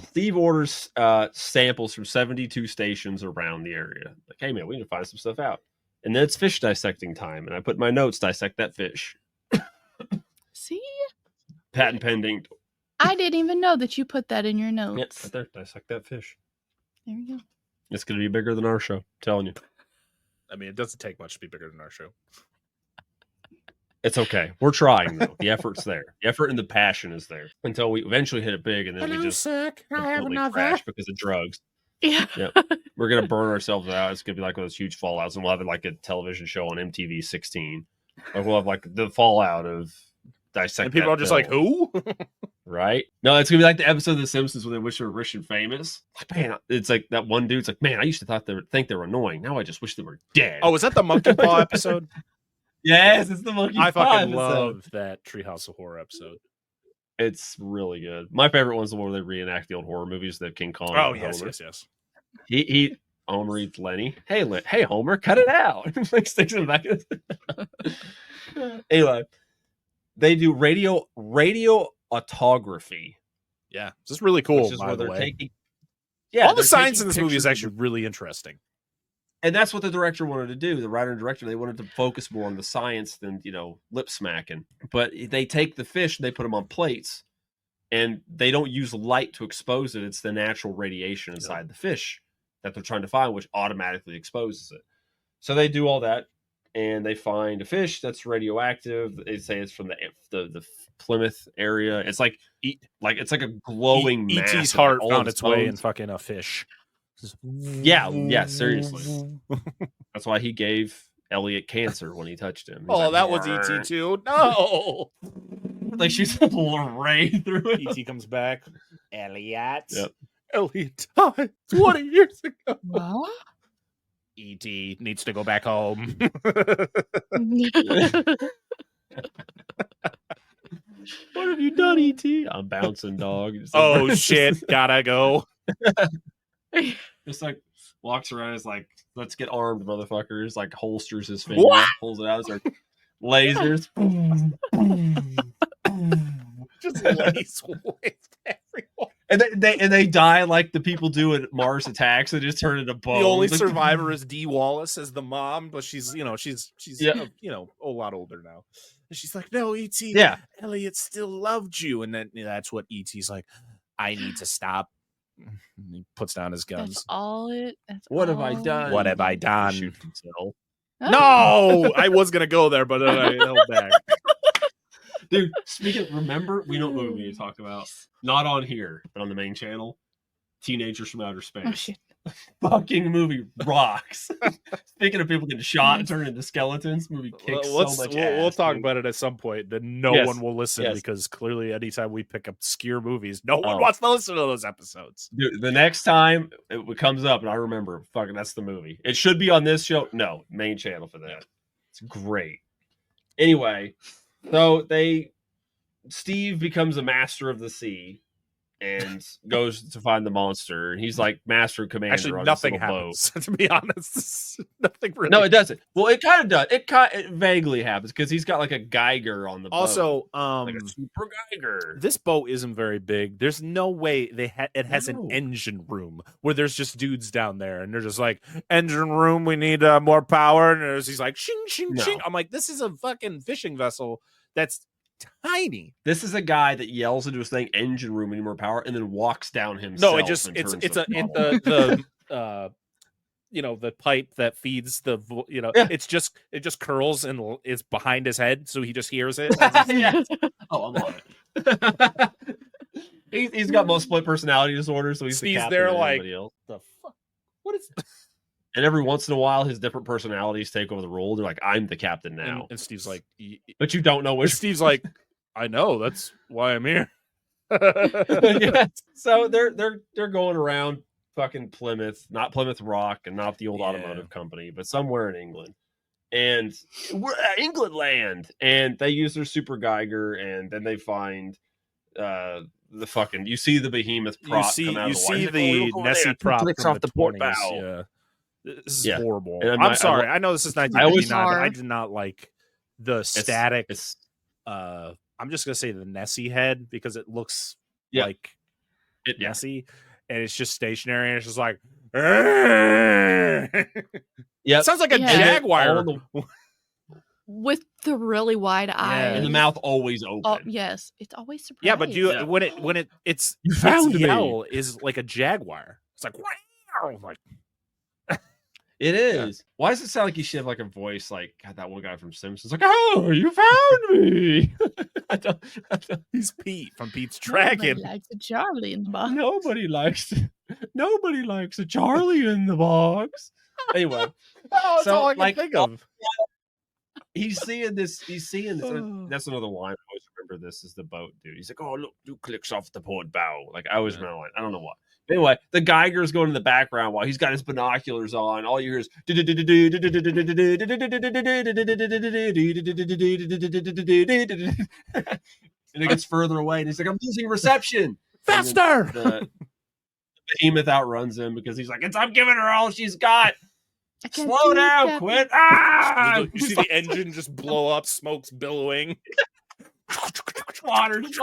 Steve orders samples from 72 stations around the area. Like, hey, man, we need to find some stuff out. And then it's fish dissecting time. And I put in my notes, dissect that fish. See? Patent pending. I didn't even know that you put that in your notes. Yeah, right there. Dissect that fish. There you go. It's going to be bigger than our show. I'm telling you. I mean, it doesn't take much to be bigger than our show. It's okay. We're trying, though. The effort's there. The effort and the passion is there. Until we eventually hit it big, and then we just completely crash because of drugs. Yeah. Yep. We're going to burn ourselves out. It's going to be like one of those huge fallouts, and we'll have like a television show on MTV 16. Like we'll have like the fallout of dissect. And people are just like, who? Right? No, it's gonna be like the episode of The Simpsons where they wish they were rich and famous. Like, man, it's like that one dude's like, man, I used to think they were annoying. Now I just wish they were dead. Oh, is that the monkey paw episode? Yes, it's the monkey paw I fucking episode. love that Treehouse of Horror episode. It's really good. My favorite one's the one where they reenact the old horror movies. They have King Kong. Oh, yes. He Homer eats Lenny. Hey, Homer, cut it out. Like sticks him back. Anyway, they do radio autography. Yeah, this is really cool. By the way, all the science in this movie is actually really interesting, and that's what the director wanted to do. The writer and director, they wanted to focus more on the science than lip smacking. But they take the fish and they put them on plates, and they don't use light to expose it. It's the natural radiation inside the fish that they're trying to find, which automatically exposes it. So they do all that, and they find a fish that's radioactive. They say it's from the Plymouth area. It's like it's like a glowing mass. E.T.'s heart found its way in fucking a fish. Yeah, seriously. That's why he gave Elliot cancer when he touched him. He's like, that was E.T. too. No, like she's a little ray through it. E.T. comes back. Elliot. Yep. Elliot died 20 years ago. What? E.T. needs to go back home. What have you done, E.T.? I'm bouncing, dog. Oh shit, gotta go. Just like walks around, is like, let's get armed, motherfuckers. Like holsters his finger, pulls it out. It's like lasers. Just lace everyone. And they die like the people do at Mars Attacks. They just turn into bones. The only survivor is Dee Wallace as the mom, but she's a lot older now. And she's like, no, E.T. Yeah, Elliot still loved you. And then that's what E.T.'s like. I need to stop. And he puts down his guns. That's all it. What have I done? What have I done? Shoot himself. No, I was gonna go there, but then I held back. Dude, remember, we know what we need to talk about. Not on here, but on the main channel. Teenagers from Outer Space. Oh, shit. Fucking movie rocks. Speaking of people getting shot and turning into skeletons, movie kicks so much ass. We'll talk about it at some point. Then no one will listen because clearly anytime we pick obscure movies, no one wants to listen to those episodes. Dude, the next time it comes up and I remember, fucking that's the movie. It should be on this show. No, main channel for that. It's great. Anyway, so they Steve becomes a master of the sea and goes to find the monster. And he's like master commander. Actually, on nothing this little boat. happens. To be honest, nothing really. No, it doesn't. Well, it kind of does. It vaguely happens because he's got like a Geiger on the boat. Also, like a super Geiger. This boat isn't very big. There's no way it has an engine room where there's just dudes down there and they're just like, engine room, we need more power. And he's like, shing, shing, shing. I'm like, this is a fucking fishing vessel that's tiny. This is a guy that yells into his thing, engine room, need more power, and then walks down himself. No, the the pipe that feeds the it just curls and is behind his head, so he just hears it. Yeah. Oh, I'm on it. He's got most split personality disorder, so he's the captain there of like everybody else. the fuck. What is? And every once in a while, his different personalities take over the role. They're like, "I'm the captain now," and Steve's like, "But you don't know which." Steve's like, "I know. That's why I'm here." Yeah. So they're going around fucking Plymouth, not Plymouth Rock, and not the old automotive company, but somewhere in England. And we're at England land, and they use their super Geiger, and then they find the fucking. You see the behemoth prop. You see the Nessie prop clicks from off the port bow. Yeah. This is horrible. And I'm sorry. I know this is 1959, but I did not like the static. I'm just gonna say the Nessie head because it looks like Nessie, and it's just stationary, and it's just like, yeah, sounds like a Jaguar with the really wide eyes, and the mouth always open. Oh yes, it's always surprised. Yeah, but when it's you found its me. yell is like a Jaguar. It's like, wow, like. It is. Yeah. Why does it sound like you should have like a voice like that one guy from Simpsons? Like, oh, you found me. I don't. He's Pete from Pete's Dragon. Nobody likes a Charlie in the box. Nobody likes a Charlie in the box. Anyway, that's all I can think of. He's seeing this. That's another line. I always remember this is the boat, dude. He's like, oh, look, dude clicks off the port bow. Like, I always remember line. I don't know why. Anyway, the Geiger's going in the background while he's got his binoculars on. All you hear is and it gets further away, and he's like, I'm losing reception. Faster! The behemoth outruns him because he's like, I'm giving her all she's got. Slow down, quit. Ah! You see the engine just blow up, smoke's billowing. Water's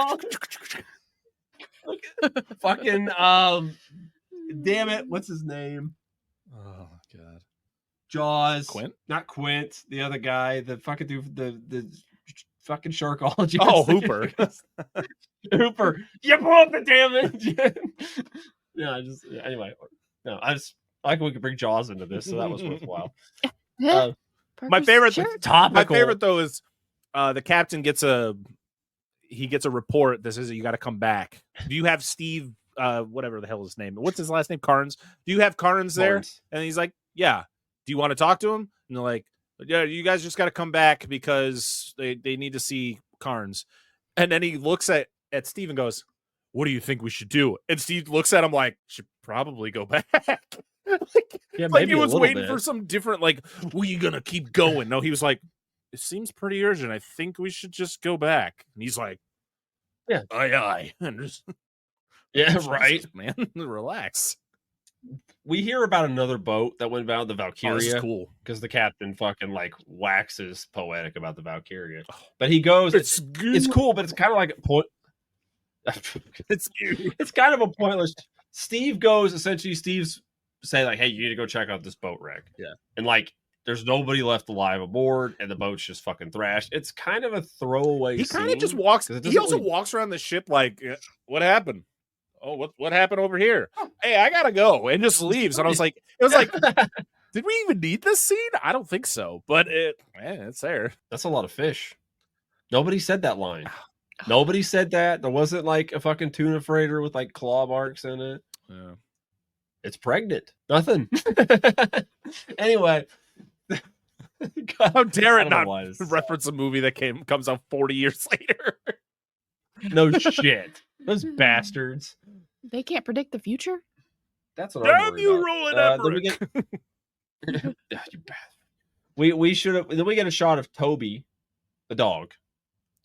fucking damn it, what's his name? Oh god. Jaws. Quint? Not Quint, the other guy, the fucking dude, the fucking sharkologist. Oh, Hooper. Hooper. You blew up the damn engine. Anyway. No, I like we could bring Jaws into this, so that was worthwhile. My favorite topical. My favorite though is the captain gets a report that says that you got to come back. Do you have Steve, whatever the hell his name? What's his last name? Carnes. Do you have Carnes there? And he's like, yeah. Do you want to talk to him? And they're like, yeah, you guys just got to come back because they need to see Carnes. And then he looks at Steve and goes, what do you think we should do? And Steve looks at him like, should probably go back. Like he was waiting for some different, like, well, you gonna keep going? No, he was like, it seems pretty urgent. I think we should just go back. And he's like, yeah, aye. And just, yeah, right, man. Relax. We hear about another boat that went down the Valkyria. Oh, this is cool because the captain fucking like waxes poetic about the Valkyria, but he goes, it's cool, but it's kind of like a point. It's kind of a pointless. Steve goes essentially. Steve's say like, hey, you need to go check out this boat wreck. Yeah, and like. There's nobody left alive aboard, and the boat's just fucking thrashed. It's kind of a throwaway. He kind of just walks. He also walks around the ship like, "What happened? Oh, what happened over here? Hey, I gotta go," and just leaves. And I was like, "It was like, did we even need this scene? I don't think so, but it's there." That's a lot of fish. Nobody said that line. Nobody said that. There wasn't like a fucking tuna freighter with like claw marks in it. Yeah, it's pregnant. Nothing. Anyway. How dare it not reference a movie that comes out 40 years later? No shit. Those bastards. They can't predict the future? That's what I'm worried about. Roland Emmerich. You bastard. We should have. Then we get a shot of Toby, the dog.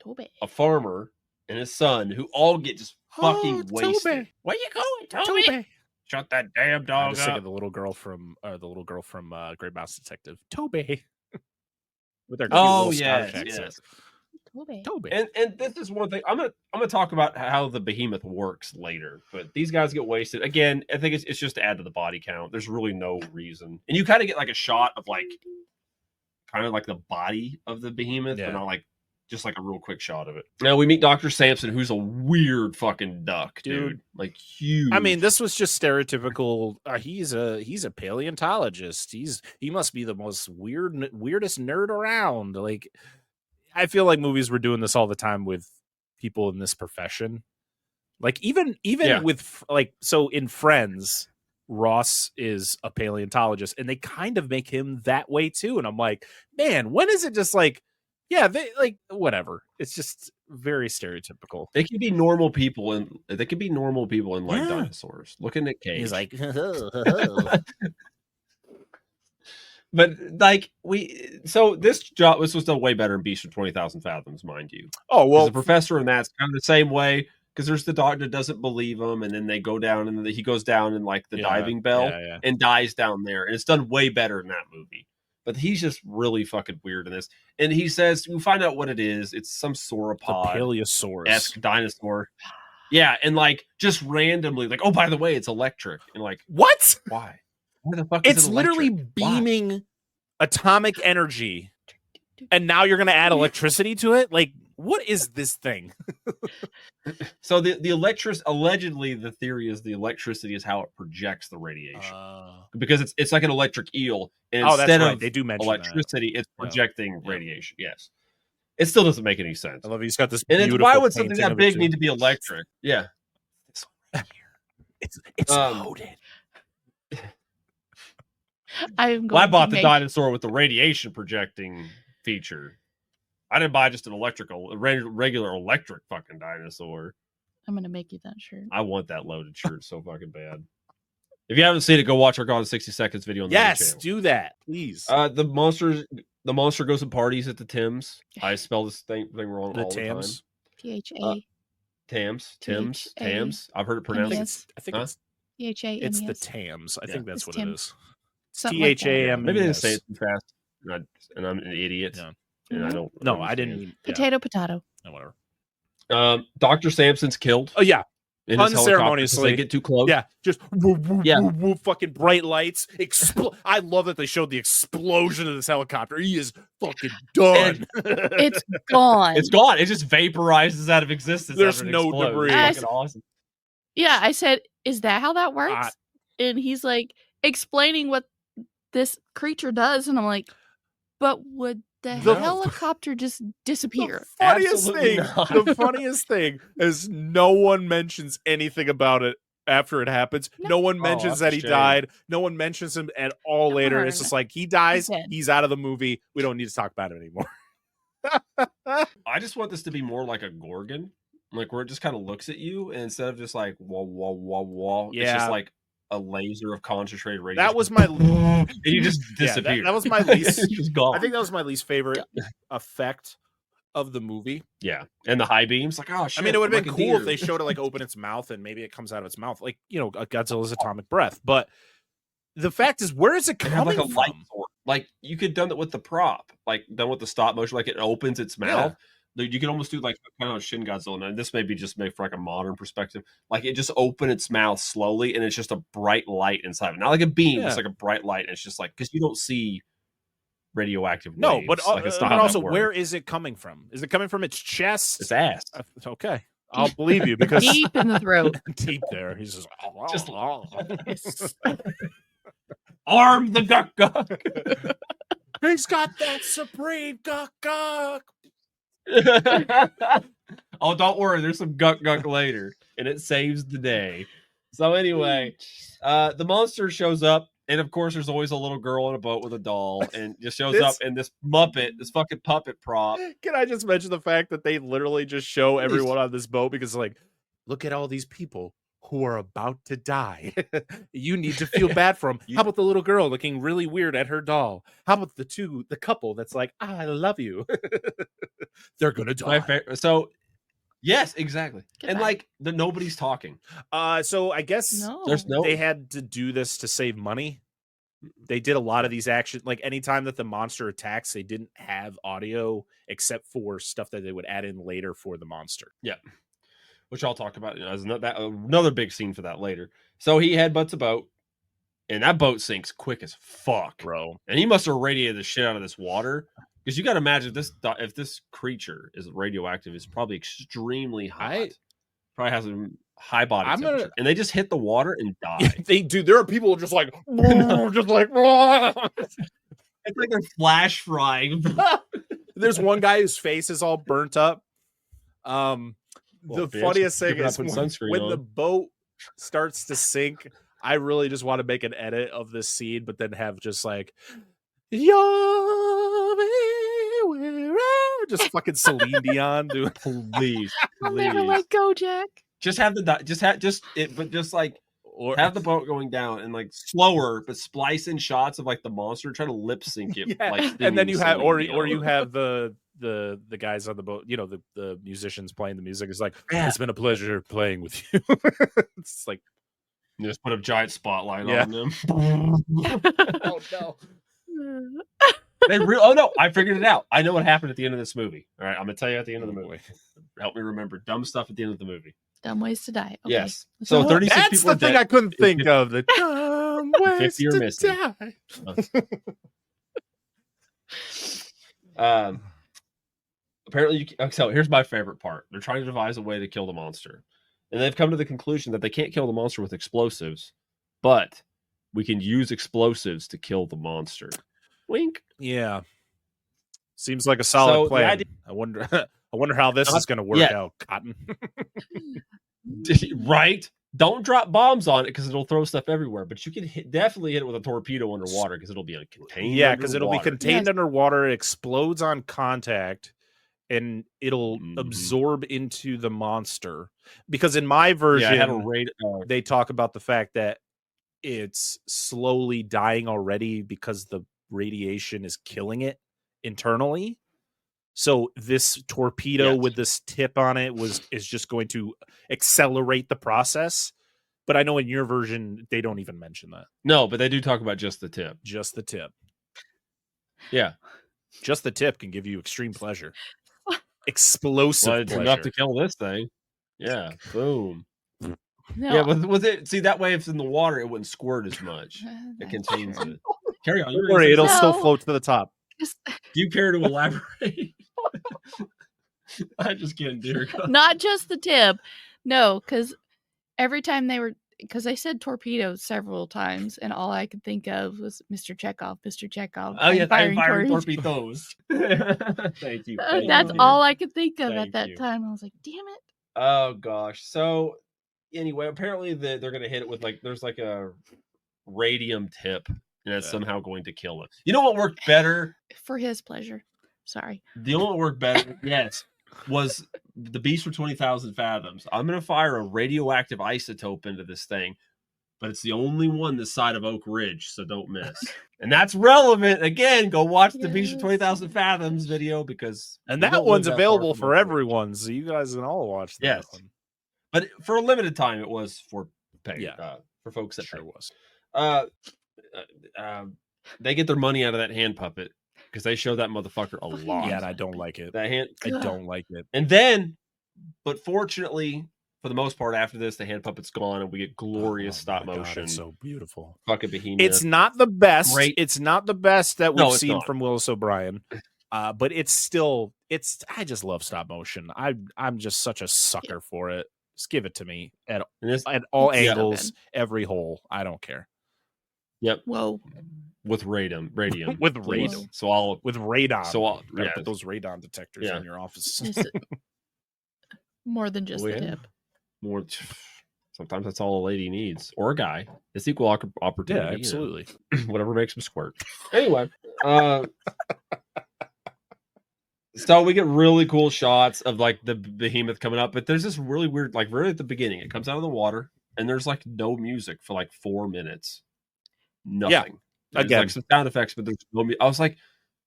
Toby. A farmer and his son, who all get just fucking wasted. Toby. Where you going, Toby? Shut that damn I'm dog just thinking up. the little girl from Great Mouse Detective, Toby, with their cute little Scottish accent. Toby. And this is one thing I'm gonna talk about how the behemoth works later, but these guys get wasted again. I think it's just to add to the body count. There's really no reason, and you kind of get like a shot of like kind of like the body of the behemoth, but not like just like a real quick shot of it. Now we meet Dr. Sampson, who's a weird fucking duck, dude. Like huge. I mean, this was just stereotypical. He's a paleontologist. He must be the most weirdest nerd around. Like, I feel like movies were doing this all the time with people in this profession. Like even with like, so in Friends, Ross is a paleontologist and they kind of make him that way too. And I'm like, man, when is it just like, yeah, they like whatever. It's just very stereotypical. They can be normal people and like dinosaurs. Look at Nick Cage. He's like, but like this job was done way better in Beast of 20,000 Fathoms, mind you. Oh well, the professor in that's kind of the same way because there's the doctor that doesn't believe him, and then they go down and he goes down in like the diving bell and dies down there, and it's done way better in that movie. But he's just really fucking weird in this. And he says, we find out what it is. It's some sauropod. Paleosaurus-esque dinosaur. Yeah, and like just randomly, like, oh, by the way, it's electric. And like, what? Why? Why the fuck is it's it literally electric? beaming atomic energy. And now you're going to add electricity to it? Like, what is this thing? So the electricity, allegedly, the theory is the electricity is how it projects the radiation. Because it's like an electric eel. And instead of they do mention electricity, it's projecting radiation. Yes. It still doesn't make any sense. I love he's got this. And why would something that big need to be electric? Yeah. It's loaded. I bought the dinosaur with the radiation projecting feature. I didn't buy just a regular electric fucking dinosaur. I'm gonna make you that shirt. I want that loaded shirt so fucking bad. If you haven't seen it, go watch our Gone 60 Seconds video on the channel. Do that, please. The monster goes to parties at the Tims. I spell this thing wrong all the time. T-H-A. Tams. I've heard it pronounced. I think it's T-H-A. It's the Tams. I think that's what it is. T-H-A-M. Maybe they didn't say it too fast, and I'm an idiot. Yeah. And I don't. No, I didn't mean potato. No, whatever. Dr. Sampson's killed. Oh yeah, unceremoniously. They get too close. Yeah, just woo, fucking bright lights. I love that they showed the explosion of this helicopter. He is fucking done. It's gone. It's gone. It just vaporizes out of existence. There's no debris. Fucking awesome. Yeah, I said, is that how that works? And he's like explaining what this creature does, and I'm like, but would the helicopter just disappear? The funniest thing is no one mentions anything about it after it happens. No one mentions that he died. No one mentions him at all later. It's just like he dies, he's out of the movie. We don't need to talk about it anymore. I just want this to be more like a Gorgon, like where it just kind of looks at you, and instead of just like wah wah wah wah, it's just like a laser of concentrated radiation. That was my and you just disappear. That was my least just gone. I think that was my least favorite effect of the movie. Yeah. And the high beams, like, oh shit. I mean, it would have been cool if they showed it like open its mouth and maybe it comes out of its mouth, like, you know, Godzilla's atomic breath. But the fact is, where is it coming from? Light sword. Like you could have done it with the prop, like done with the stop motion, like it opens its mouth. You could almost do like kind of Shin Godzilla. And this may be just made for like a modern perspective. Like it just open its mouth slowly, and it's just a bright light inside of it. Not like a beam, it's like a bright light. And it's just like, because you don't see radioactive waves. But, like, it's not but also, where is it coming from? Is it coming from its chest? Its ass. Okay. I'll believe you because deep in the throat. Deep there. He's just arm the guk. He's got that supreme guk. Oh, don't worry, there's some guk later, and it saves the day. So anyway, the monster shows up, and of course there's always a little girl in a boat with a doll, and just shows up in this fucking puppet prop. Can I just mention the fact that they literally just show everyone on this boat because, like, look at all these people who are about to die. You need to feel bad for them. How about the little girl looking really weird at her doll? How about the couple that's like, I love you. They're gonna die. So Yes, exactly. Goodbye. And nobody's talking. So I guess There's no. they had to do this to save money. They did a lot of these actions. Like anytime that the monster attacks, they didn't have audio except for stuff that they would add in later for the monster. Yeah, which I'll talk about. As another big scene for that later. So he headbutts a boat, and that boat sinks quick as fuck, bro. And he must have radiated the shit out of this water. Because you got to imagine if this creature is radioactive, it's probably extremely hot. Probably has a high body temperature. And they just hit the water and die. Yeah, they do. There are people just like, just like. It's like they're flash frying. There's one guy whose face is all burnt up. The funniest thing is when the boat starts to sink, I really just want to make an edit of this scene, but then have just like, just fucking Celine Dion, dude. Please, I'll never let go, Jack. Just have have the boat going down and slower, but splice in shots of the monster, try to lip sync it. Yeah. And then you have, or you have the guys on the boat, the musicians playing the music. It's like, it's been a pleasure playing with you. It's like, you just put a giant spotlight on them. Oh no. Oh no, I figured it out. I know what happened at the end of this movie. All right, I'm gonna tell you at the end of the movie. Help me remember dumb stuff at the end of the movie. Dumb ways to die. Okay. Yes. So 36 that's people the are thing dead. I couldn't think of. The dumb ways 50 are to missing. die. Apparently, so here's my favorite part. They're trying to devise a way to kill the monster. And they've come to the conclusion that they can't kill the monster with explosives, but we can use explosives to kill the monster. Wink. Yeah. Seems like a solid plan. I wonder how this is going to work out, Cotton. Right? Don't drop bombs on it because it'll throw stuff everywhere. But you can definitely hit it with a torpedo underwater because it'll be contained. Yeah, because it'll be contained underwater. It explodes on contact, and it'll absorb into the monster. Because in my version, they talk about the fact that it's slowly dying already because the radiation is killing it internally. So this torpedo with this tip on it is just going to accelerate the process. But I know in your version, they don't even mention that. No, but they do talk about just the tip. Just the tip. Yeah. Just the tip can give you extreme pleasure. Explosive pleasure. Enough to kill this thing. Yeah. Boom. No. Yeah, with it, see, that way if it's in the water, it wouldn't squirt as much. It contains it. Carry on. Don't worry, it'll still float to the top. Do you care to elaborate? I just can't, dear God. Not just the tip. No, because every time because I said torpedoes several times, and all I could think of was Mr. Chekhov. Oh, yeah, firing torpedoes. Thank you. That's all I could think of at that time. I was like, damn it. Oh, gosh. So, anyway, apparently they're going to hit it with, there's a radium tip, and that's somehow going to kill it. You know what worked better? For his pleasure. Sorry. The only one that worked better, was the Beast for 20,000 Fathoms. I'm going to fire a radioactive isotope into this thing, but it's the only one this side of Oak Ridge, so don't miss. And that's relevant. Again, go watch the Beast for 20,000 Fathoms video and that one's available for everyone, so you guys can all watch that one. But for a limited time, it was for pay. For folks that sure was. They get their money out of that hand puppet because they show that motherfucker a lot. Yeah, and I don't like it. That hand, I don't like it. And then, but fortunately, for the most part, after this, the hand puppet's gone, and we get glorious stop motion. It's so beautiful. Fucking Behemoth. It's not the best. Great. It's not the best that we've seen from Willis O'Brien. But it's still. I just love stop motion. I'm just such a sucker for it. Just give it to me at all angles, every hole. I don't care. Yep. Whoa. With radium. With radon. So with radon. So put those radon detectors in your office. More than just the tip. More. Sometimes that's all a lady needs, or a guy. It's equal opportunity. Yeah, absolutely. Whatever makes them squirt. Anyway, so we get really cool shots of the behemoth coming up, but there's this really weird, right at the beginning, it comes out of the water, and there's no music for 4 minutes. Nothing. Yeah. There's some sound effects, but there's no music. I was like,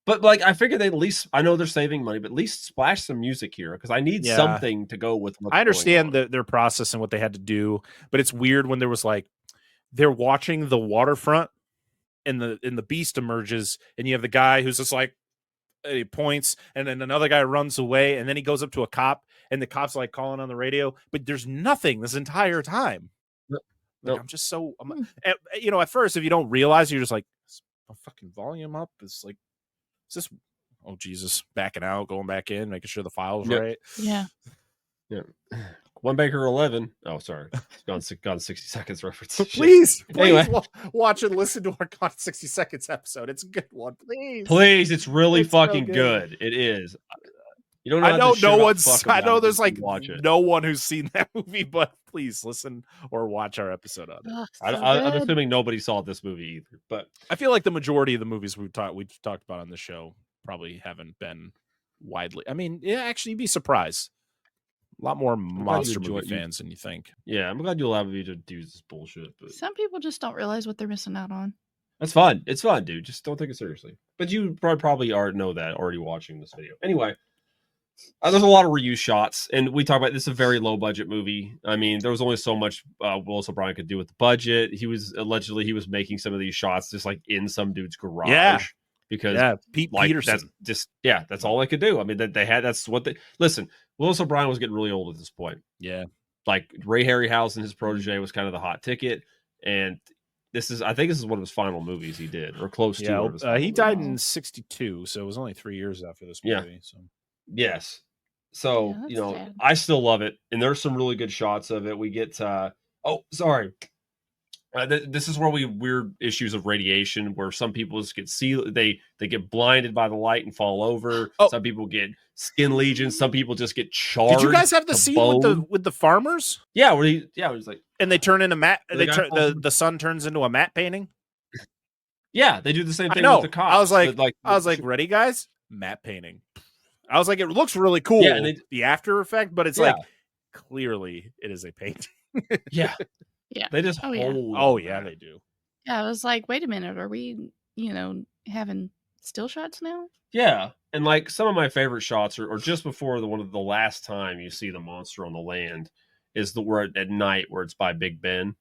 But like, I figured they at least, I know they're saving money, but at least splash some music here because I need something to go with. I understand their process and what they had to do, but it's weird when there was like they're watching the waterfront and the beast emerges, and you have the guy who's just like he points, and then another guy runs away, and then he goes up to a cop, and the cop's like calling on the radio, but there's nothing this entire time. Like, I'm just so, at first, if you don't realize, you're just like, fucking volume up. It's like, is this, oh Jesus, backing out, going back in, making sure the file's right. Yeah. Yeah. One Baker 11. Oh, sorry. Gone 60 Seconds reference. Please anyway. Watch and listen to our Gone 60 Seconds episode. It's a good one. Please. It's really fucking good. It is. You don't know. I know no one's. I know there's like no one who's seen that movie, but please listen or watch our episode on it. I'm assuming nobody saw this movie either, but I feel like the majority of the movies we've talked about on the show probably haven't been widely. I mean, actually, you'd be surprised. A lot more monster movie fans than you think. Yeah, I'm glad you allow me to do this bullshit. But some people just don't realize what they're missing out on. That's fun. It's fun, dude. Just don't take it seriously. But you probably already know that already watching this video. Anyway. There's a lot of reuse shots, and we talk about this is a very low budget movie. I mean, there was only so much Willis O'Brien could do with the budget. He was making some of these shots just like in some dude's garage. Because Pete like, Peterson. That's all they could do. I mean, that's what they listen. Willis O'Brien was getting really old at this point. Yeah, like Ray Harryhausen, his protege, was kind of the hot ticket, and I think this is one of his final movies he did, or close to. Yeah, he died in '62, so it was only 3 years after this movie. Yeah. So. Yes. So, sad. I still love it. And there's some really good shots of it. We get, this is where weird issues of radiation where some people just get they get blinded by the light and fall over. Oh. Some people get skin lesions. Some people just get charred. Did you guys have the scene with the farmers? Yeah. Where he's like, and they turn into matte. The sun turns into a matte painting. Yeah. They do the same thing with the cops. I was like, ready guys? Matte painting. I was like, it looks really cool, the after effect, but it's like clearly it is a painting. Yeah. They just they do. Yeah, I was like, wait a minute, are we, having still shots now? Yeah, and like some of my favorite shots are just before the last time you see the monster on the land is where at night where it's by Big Ben,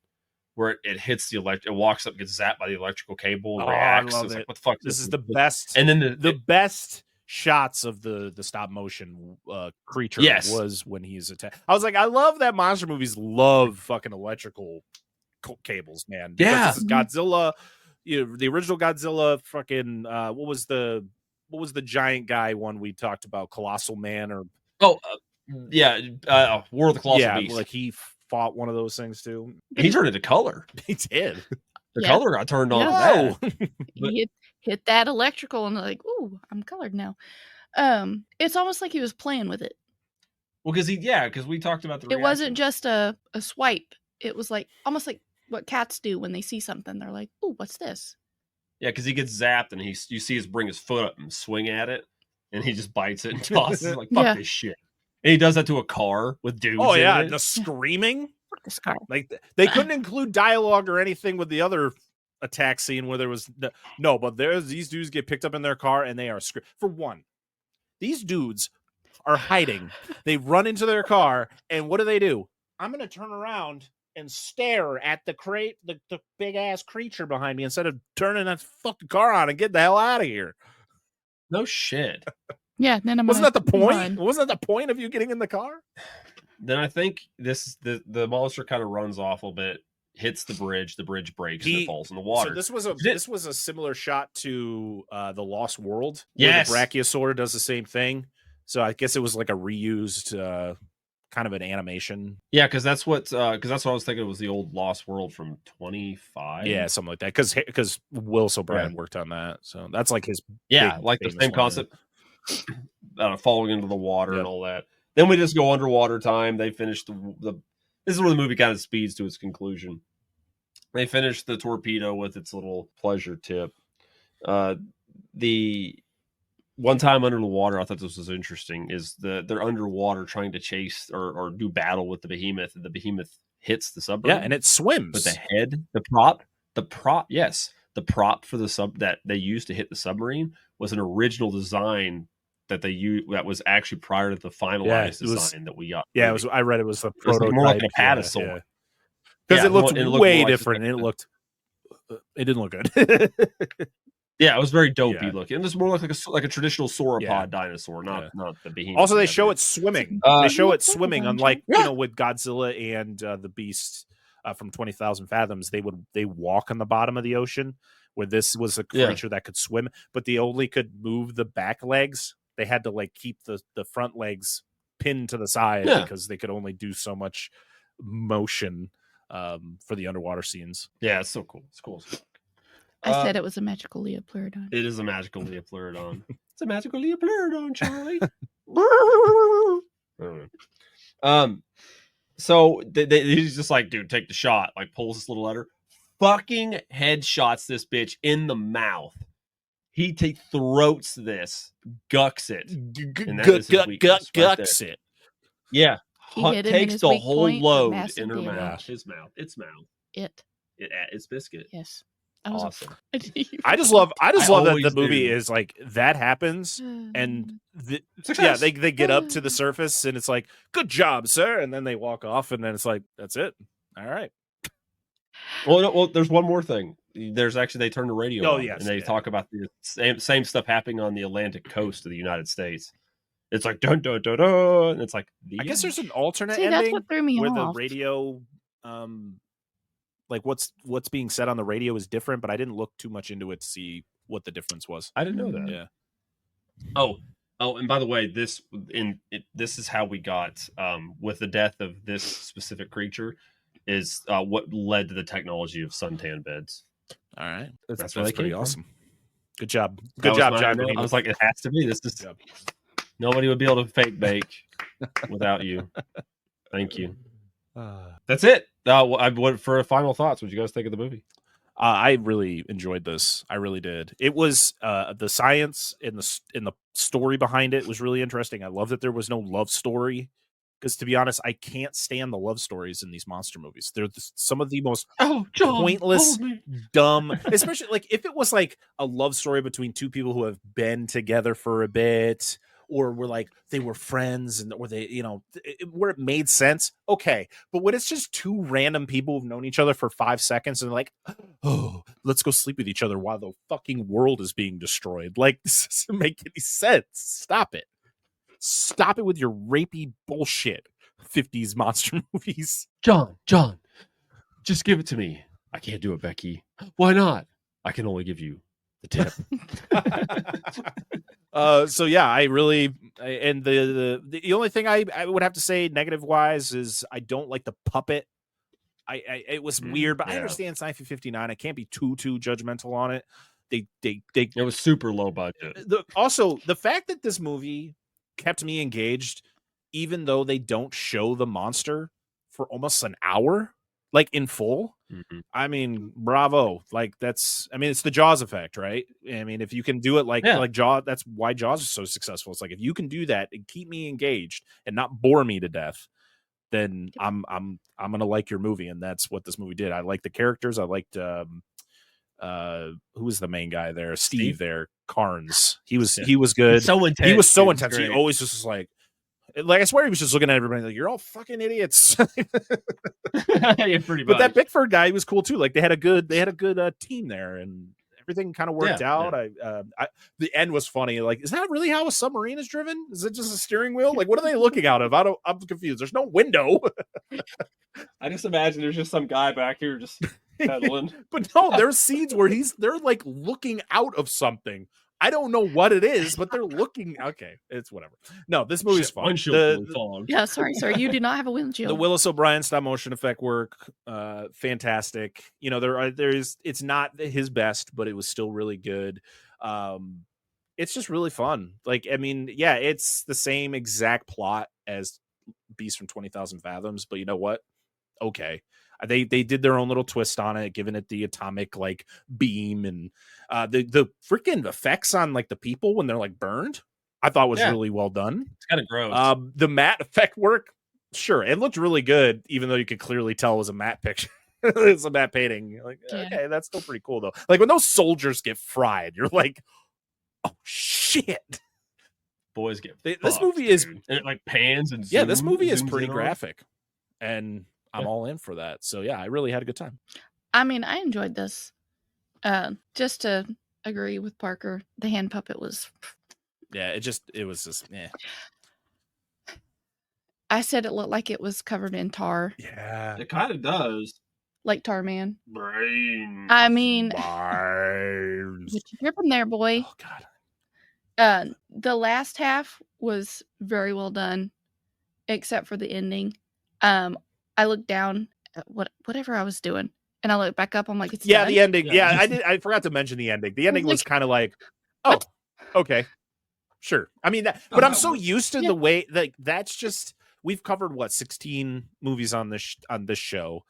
where it hits the it walks up, gets zapped by the electrical cable, and reacts. I love it's it. Like, what the fuck? This is the best, and then the best shots of the stop motion creature was when he's attacked. I was like, I love that monster movies love fucking electrical cables, man. Yeah, this is Godzilla. The original Godzilla. Fucking what was the giant guy one we talked about? Colossal Man or War of the Colossal Beast. Like he fought one of those things too. He turned into color. He did. The color got turned on. He hit that electrical and like, ooh, I'm colored now. It's almost like he was playing with it. Well, because we talked about it wasn't just a swipe. It was like almost like what cats do when they see something. They're like, ooh, what's this? Yeah, because he gets zapped and you see bring his foot up and swing at it, and he just bites it and tosses it like fuck this shit. And he does that to a car with dudes. Oh yeah, in it. the screaming. This car. Like they couldn't include dialogue or anything with the other attack scene where there was but these dudes get picked up in their car and they are for one. These dudes are hiding. They run into their car and what do? I'm going to turn around and stare at the big ass creature behind me instead of turning that fucking car on and get the hell out of here. No shit. Yeah, then wasn't that the point? Wasn't that the point of you getting in the car? Then I think the monster kind of runs off a little bit, hits the bridge breaks, and it falls in the water. So this was a similar shot to the Lost World. Yes, where the Brachiosaur does the same thing. So I guess it was like a reused kind of an animation. Yeah, because that's what I was thinking. It was the old Lost World from 25. Yeah, something like that. Because Willis O'Brien worked on that, so that's like his like the same concept. Falling into the water and all that. Then we just go underwater time. They finish this is where the movie kind of speeds to its conclusion. They finish the torpedo with its little pleasure tip. The one time under the water, I thought this was interesting, is they're underwater trying to chase or do battle with the behemoth, and the behemoth hits the submarine. Yeah, and it swims. But the head, the prop, yes. the prop for the sub that they used to hit the submarine was an original design that they used that was actually prior to the finalized design that we got. Yeah, it was. I read it was the It was prototype. more like a padasaur. Because it looked way different. And it didn't look good. Yeah, it was very dopey looking. It was more like a traditional sauropod dinosaur, not the behemoth. Also, they show it swimming. They show it swimming, unlike with Godzilla and the Beast from 20,000 Fathoms. They walk on the bottom of the ocean, where this was a creature that could swim, but they only could move the back legs. They had to like keep the front legs pinned to the side because they could only do so much motion for the underwater scenes. Yeah, it's so cool. It's cool. I said it was a magical Leopleurodon. It is a magical Leopleurodon. It's a magical Leopleurodon, Charlie. So he's just like, dude, take the shot. Like, pulls this little letter. Fucking headshots this bitch in the mouth. He throats this, gucks it. Gucks it. Yeah. Takes the whole load in her damage. mouth. His mouth. Its mouth. It's biscuit. Yes. Awesome. I just love that the movie is like that happens and they get up to the surface and it's like, good job, sir, and then they walk off and then it's like, that's it. All right. Well, there's one more thing. There's actually they turn the radio on and they talk about the same stuff happening on the Atlantic coast of the United States. It's like dun dun dun dun, and it's like I guess there's an alternate ending that's what threw me where off. The radio like what's being said on the radio is different, but I didn't look too much into it to see what the difference was. I didn't know that. Yeah. Oh, and by the way, this is how we got with the death of this specific creature is what led to the technology of suntan beds. All right, that's really pretty awesome. Good job, John. I was like, it has to be. This is nobody would be able to fake bake without you. Thank you. That's it. For final thoughts, what did you guys think of the movie? I really enjoyed this. I really did. It was the science in the story behind it was really interesting. I love that there was no love story because, to be honest, I can't stand the love stories in these monster movies. They're some of the most pointless, dumb. Especially like if it was like a love story between two people who have been together for a bit. Or were like they were friends, or they, where it made sense. Okay, but when it's just two random people who've known each other for 5 seconds and they're like, oh, let's go sleep with each other while the fucking world is being destroyed. Like, this doesn't make any sense. Stop it. Stop it with your rapey bullshit. 50s monster movies. John, just give it to me. I can't do it, Becky. Why not? I can only give you the tip. So yeah, I really and the only thing I would have to say negative wise is I don't like the puppet. It was weird, but I understand it's 1959. I can't be too judgmental on it. It was super low budget. Also, the fact that this movie kept me engaged, even though they don't show the monster for almost an hour, like in full. Mm-hmm. I mean, bravo. Like it's the Jaws effect, right? I mean, if you can do it like Jaws, that's why Jaws is so successful. It's like, if you can do that and keep me engaged and not bore me to death, then I'm going to like your movie. And that's what this movie did. I liked the characters. I liked, who was the main guy there? Steve there, Carnes. He was good. So intense. He was so intense. He always just was like, I swear he was just looking at everybody like, you're all fucking idiots. Yeah, pretty much. But that Bickford guy, he was cool too. Like they had a good team there, and everything kind of worked out. Yeah. The end was funny. Like, is that really how a submarine is driven? Is it just a steering wheel? Like, what are they looking out of? I'm confused. There's no window. I just imagine there's just some guy back here just pedaling. But no, there's scenes where they're like looking out of something. I don't know what it is, but they're looking. Okay, it's whatever. No, this movie's fun. Yeah, sorry. You do not have a windshield. The Willis O'Brien stop motion effect work, fantastic. It's not his best, but it was still really good. It's just really fun. Like, I mean, yeah, it's the same exact plot as Beast from 20,000 Fathoms, but you know what? Okay. They did their own little twist on it, giving it the atomic like beam and the freaking effects on like the people when they're like burned. I thought was really well done. It's kind of gross. The matte effect work, sure, it looked really good, even though you could clearly tell it was a matte picture. It's a matte painting. You're like, Yeah. okay, that's still pretty cool though. Like when those soldiers get fried, you're like, oh shit. Boys get This fucked, movie is dude. And it like pans and yeah, this movie is zooms pretty in on it. graphic, and I'm all in for that. So yeah, I really had a good time. I mean, I enjoyed this. Just to agree with Parker, the hand puppet was. Yeah, it was just yeah. I said it looked like it was covered in tar, Yeah, It kind of does. like Tar Man. Brain. I mean, Bars. what you dripping there, boy? Oh god. The last half was very well done, except for the ending. I looked down at whatever I was doing, and I looked back up. I'm like, it's Yeah, done? the ending. Yeah. Yeah, I forgot to mention the ending. The ending was like, kind of like, oh, okay, sure. I mean, but I'm so used to the way like that's just we've covered what 16 movies on this show,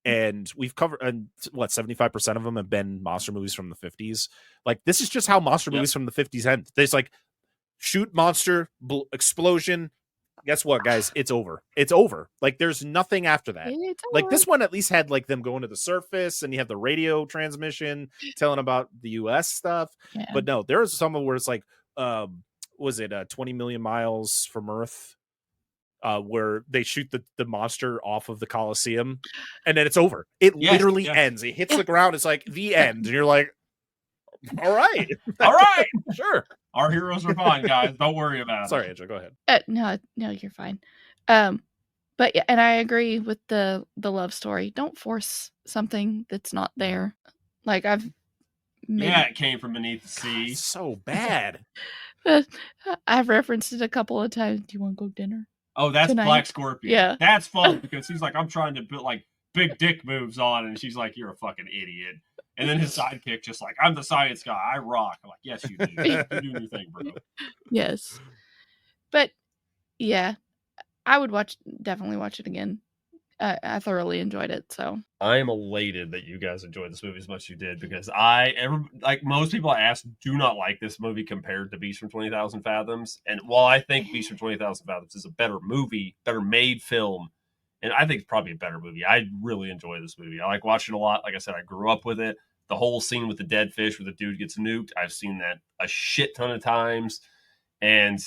and we've covered what 75% of them have been monster movies from the 50s. Like this is just how monster movies from the 50s end. There's like shoot monster explosion. Guess what, guys? It's over. It's over. Like there's nothing after that. Like this one at least had like them going to the surface, and you have the radio transmission telling about the U.S. stuff. Yeah. But no, there is some where it's like, was it 20 million miles from Earth? Where they shoot the monster off of the Coliseum, and then it's over. It literally ends. It hits the ground. It's like the end, and you're like, all right, all right, sure. Our heroes are fine, guys. Don't worry about it. Sorry, Angela, go ahead. No, you're fine. But yeah, and I agree with the love story. Don't force something that's not there. Like it came from beneath the sea. God, so bad. I've referenced it a couple of times. Do you want to go dinner? Oh, that's tonight? Black Scorpion. Yeah. That's fun because he's like, I'm trying to put like big dick moves on, and she's like, you're a fucking idiot. And then his sidekick just like, I'm the science guy. I rock. I'm like, yes, you do. You're doing your thing, bro. Yes. But yeah, I would definitely watch it again. I thoroughly enjoyed it. So I am elated that you guys enjoyed this movie as much as you did, because like most people I asked do not like this movie compared to Beast from 20,000 Fathoms. And while I think Beast from 20,000 Fathoms is a better movie, better made film, and I think it's probably a better movie, I really enjoy this movie. I like watching it a lot. Like I said, I grew up with it. The whole scene with the dead fish where the dude gets nuked, I've seen that a shit ton of times. And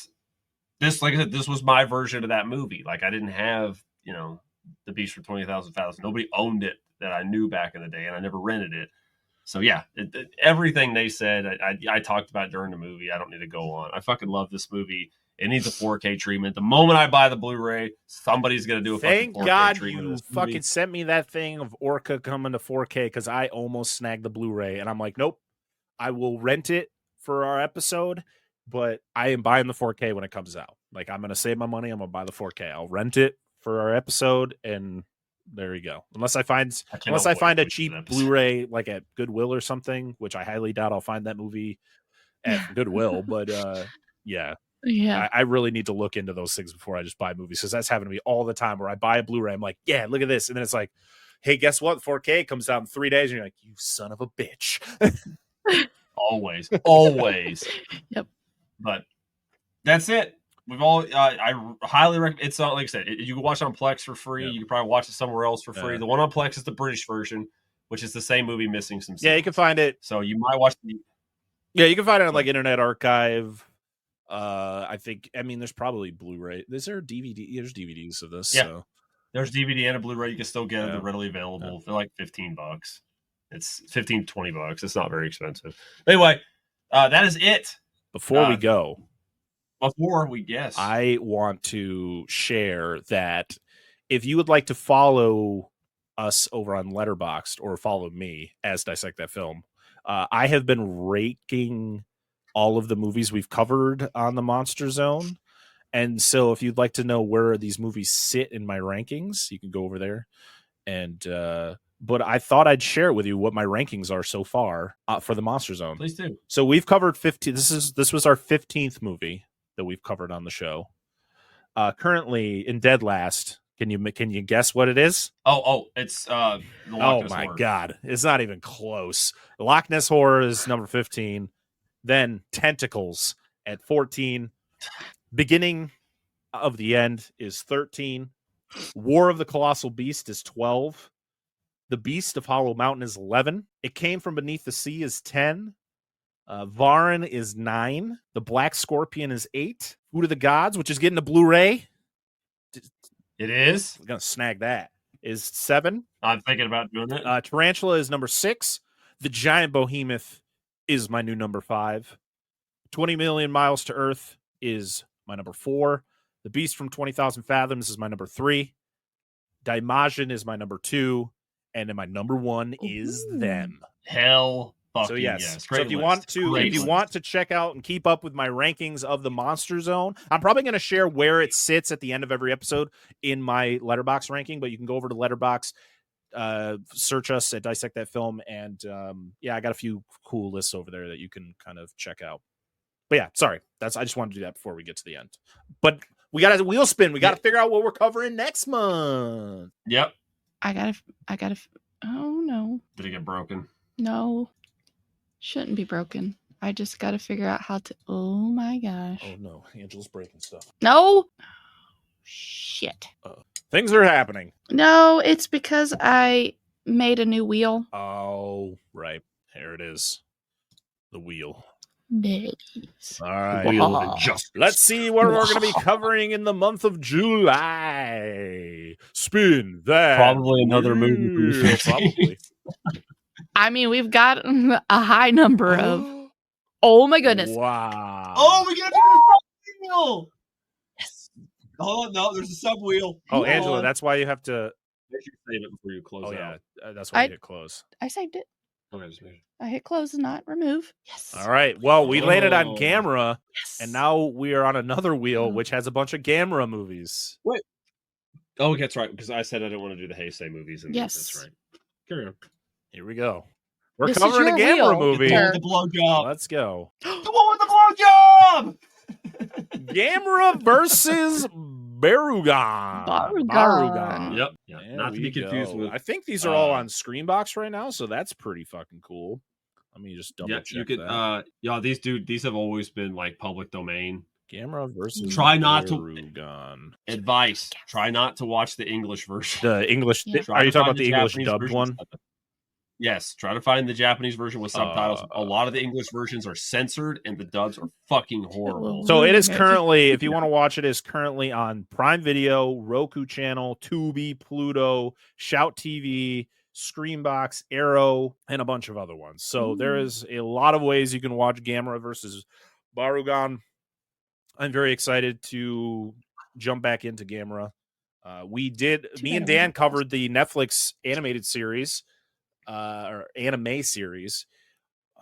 this, like I said, this was my version of that movie. Like I didn't have, the Beast from 20,000 Fathoms. Nobody owned it that I knew back in the day, and I never rented it. So yeah, everything they said, I talked about during the movie. I don't need to go on. I fucking love this movie. It needs a 4K treatment. The moment I buy the Blu-ray, somebody's gonna do a fucking 4K Thank God treatment. you fucking sent me that thing of Orca coming to 4K, because I almost snagged the Blu-ray, and I'm like, nope, I will rent it for our episode, but I am buying the 4K when it comes out. Like I'm gonna save my money. I'm gonna buy the 4K. I'll rent it for our episode, and there you go. Unless I find a cheap Blu-ray like at Goodwill or something, which I highly doubt I'll find that movie at Goodwill. But yeah, I really need to look into those things before I just buy movies, because that's happened to me all the time. Where I buy a Blu-ray, I'm like, yeah, look at this, and then it's like, hey, guess what? 4K comes out in 3 days, and you're like, you son of a bitch. always. Yep. But that's it. We've all. I highly recommend. It's not like I said. You can watch it on Plex for free. Yeah. You can probably watch it somewhere else for free. The one on Plex is the British version, which is the same movie missing some scenes. Yeah, you can find it. So you might watch the. Yeah, you can find it on like Internet Archive. I think. I mean, there's probably Blu-ray. Is there a DVD? There's DVDs of this. Yeah. So. There's DVD and a Blu-ray. You can still get it. They're readily available. They're like $15. It's $15, $20. It's not very expensive. Anyway, that is it. Before we go. I want to share that if you would like to follow us over on Letterboxd or follow me as Dissect That Film, I have been raking all of the movies we've covered on the Monster Zone. And so if you'd like to know where these movies sit in my rankings, you can go over there. And but I thought I'd share with you what my rankings are so far for the Monster Zone. Please do. So we've covered 15. This was our 15th movie that we've covered on the show. Currently in dead last, can you guess what it is? It's the Loch Ness Horror. God, it's not even close. The Loch Ness Horror is number 15. Then Tentacles at 14. Beginning of the End is 13. War of the Colossal Beast is 12. The Beast of Hollow Mountain is 11. It Came from Beneath the Sea is 10. Varan is 9. The Black Scorpion is 8. Food of the Gods, which is getting a Blu-ray. It is. We're gonna snag that. Is 7. I'm thinking about doing that. Tarantula is number 6. The Giant Behemoth is my new number 5. 20 Million Miles to Earth is my number 4. The Beast from 20,000 Fathoms is my number 3. Daimajin is my number 2. And then my number 1 is Them. Hell fucking so yes. Great So if you list. want to check out and keep up with my rankings of the Monster Zone, I'm probably going to share where it sits at the end of every episode in my Letterboxd ranking, but you can go over to Letterboxd, search us at Dissect That Film, and I got a few cool lists over there that you can kind of check out. But yeah, sorry. I just wanted to do that before we get to the end. But we got a wheel spin. We got to figure out what we're covering next month. Yep. I gotta. Oh no. Did it get broken? No. Shouldn't be broken. I just gotta figure out how to. Oh my gosh. Oh no, Angela's breaking stuff. No. Shit. Things are happening. No, it's because I made a new wheel. Oh, right. Here it is. The wheel. Nice. All right. Wheel of Justice. Let's see what we're going to be covering in the month of July. Spin that. Probably another movie. wheel. Probably. I mean, we've got a high number of. Oh my goodness. Wow. Oh, we got to do the wheel. Yes. Oh no, there's a sub wheel. Oh, Angela, that's why you have to. Make sure you save it before you close out. Yeah, that's why you hit close. I saved it. Okay, just make sure. I hit close and not remove. Yes. All right. Well, we laid it on Oh. camera, Yes. and now we are on another wheel, which has a bunch of Gamera movies. Wait. Oh, that's right. Because I said I didn't want to do the Heisei movies. And Yes. That's right. Carry on. Here we go. We're This is covering a your Gamera wheel, movie. sir. The blowjob. Let's go. The one with the blowjob. Gamera versus Barugan. Barugan. Yep. Yeah. There Not to we be confused go. with. I think these are all on Screenbox right now, so that's pretty fucking cool. Let me just double Yeah, check you could. that. These have always been like public domain. Gamera versus Try not to- Barugan. Advice: try not to watch the English version. The English. Yeah. Try Are you to talking find about the English Japanese dubbed version one? with subtitles. Yes, try to find the Japanese version with subtitles. A lot of the English versions are censored, and the dubs are fucking horrible. So it is currently, if you want to watch it, is currently on Prime Video, Roku Channel, Tubi, Pluto, Shout TV, Screenbox, Arrow, and a bunch of other ones. So there is a lot of ways you can watch Gamera versus Barugan. I'm very excited to jump back into Gamera. Me and Dan covered the Netflix animated series, or anime series,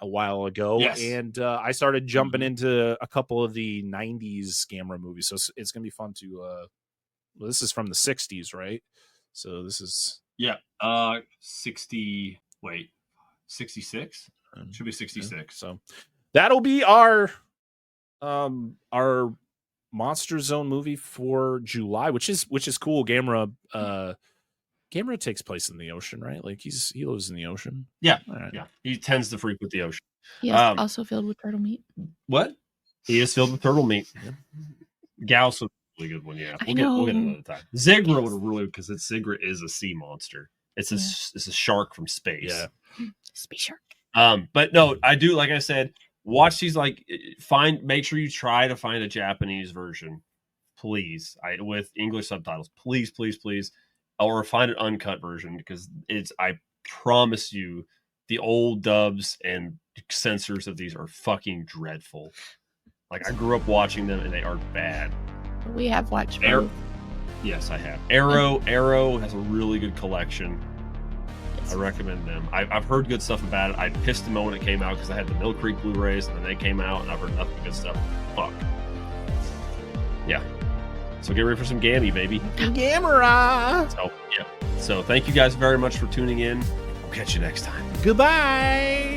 a while ago. Yes. And I started jumping into a couple of the 90s Gamera movies. So it's going to be fun to, well, this is from the 60s, right? So this is... Yeah, 66? Should be 66. So that'll be our Monster Zone movie for July, which is cool. Gamera takes place in the ocean, right? Like he lives in the ocean. Yeah, Right. yeah. He tends to frequent the ocean. Yes, also filled with turtle meat. What? He is filled with turtle meat. Gauss was a really good one. Yeah, we'll get another time. Zigra would really, because Zigra is a sea monster. It's a shark from space. Yeah. Space shark. But no, I do, like I said, watch these, make sure you try to find a Japanese version, please. With English subtitles, please, or find an uncut version, because I promise you, the old dubs and censors of these are fucking dreadful. Like, I grew up watching them and they are bad. We have watched both. Yes, I have. Arrow has a really good collection. I recommend them. I've heard good stuff about it. I pissed them when it came out because I had the Mill Creek Blu-rays, and then they came out, and I've heard nothing but good stuff. Fuck. Yeah. So get ready for some Gammy, baby. Gamera! So, yeah. So thank you guys very much for tuning in. We'll catch you next time. Goodbye!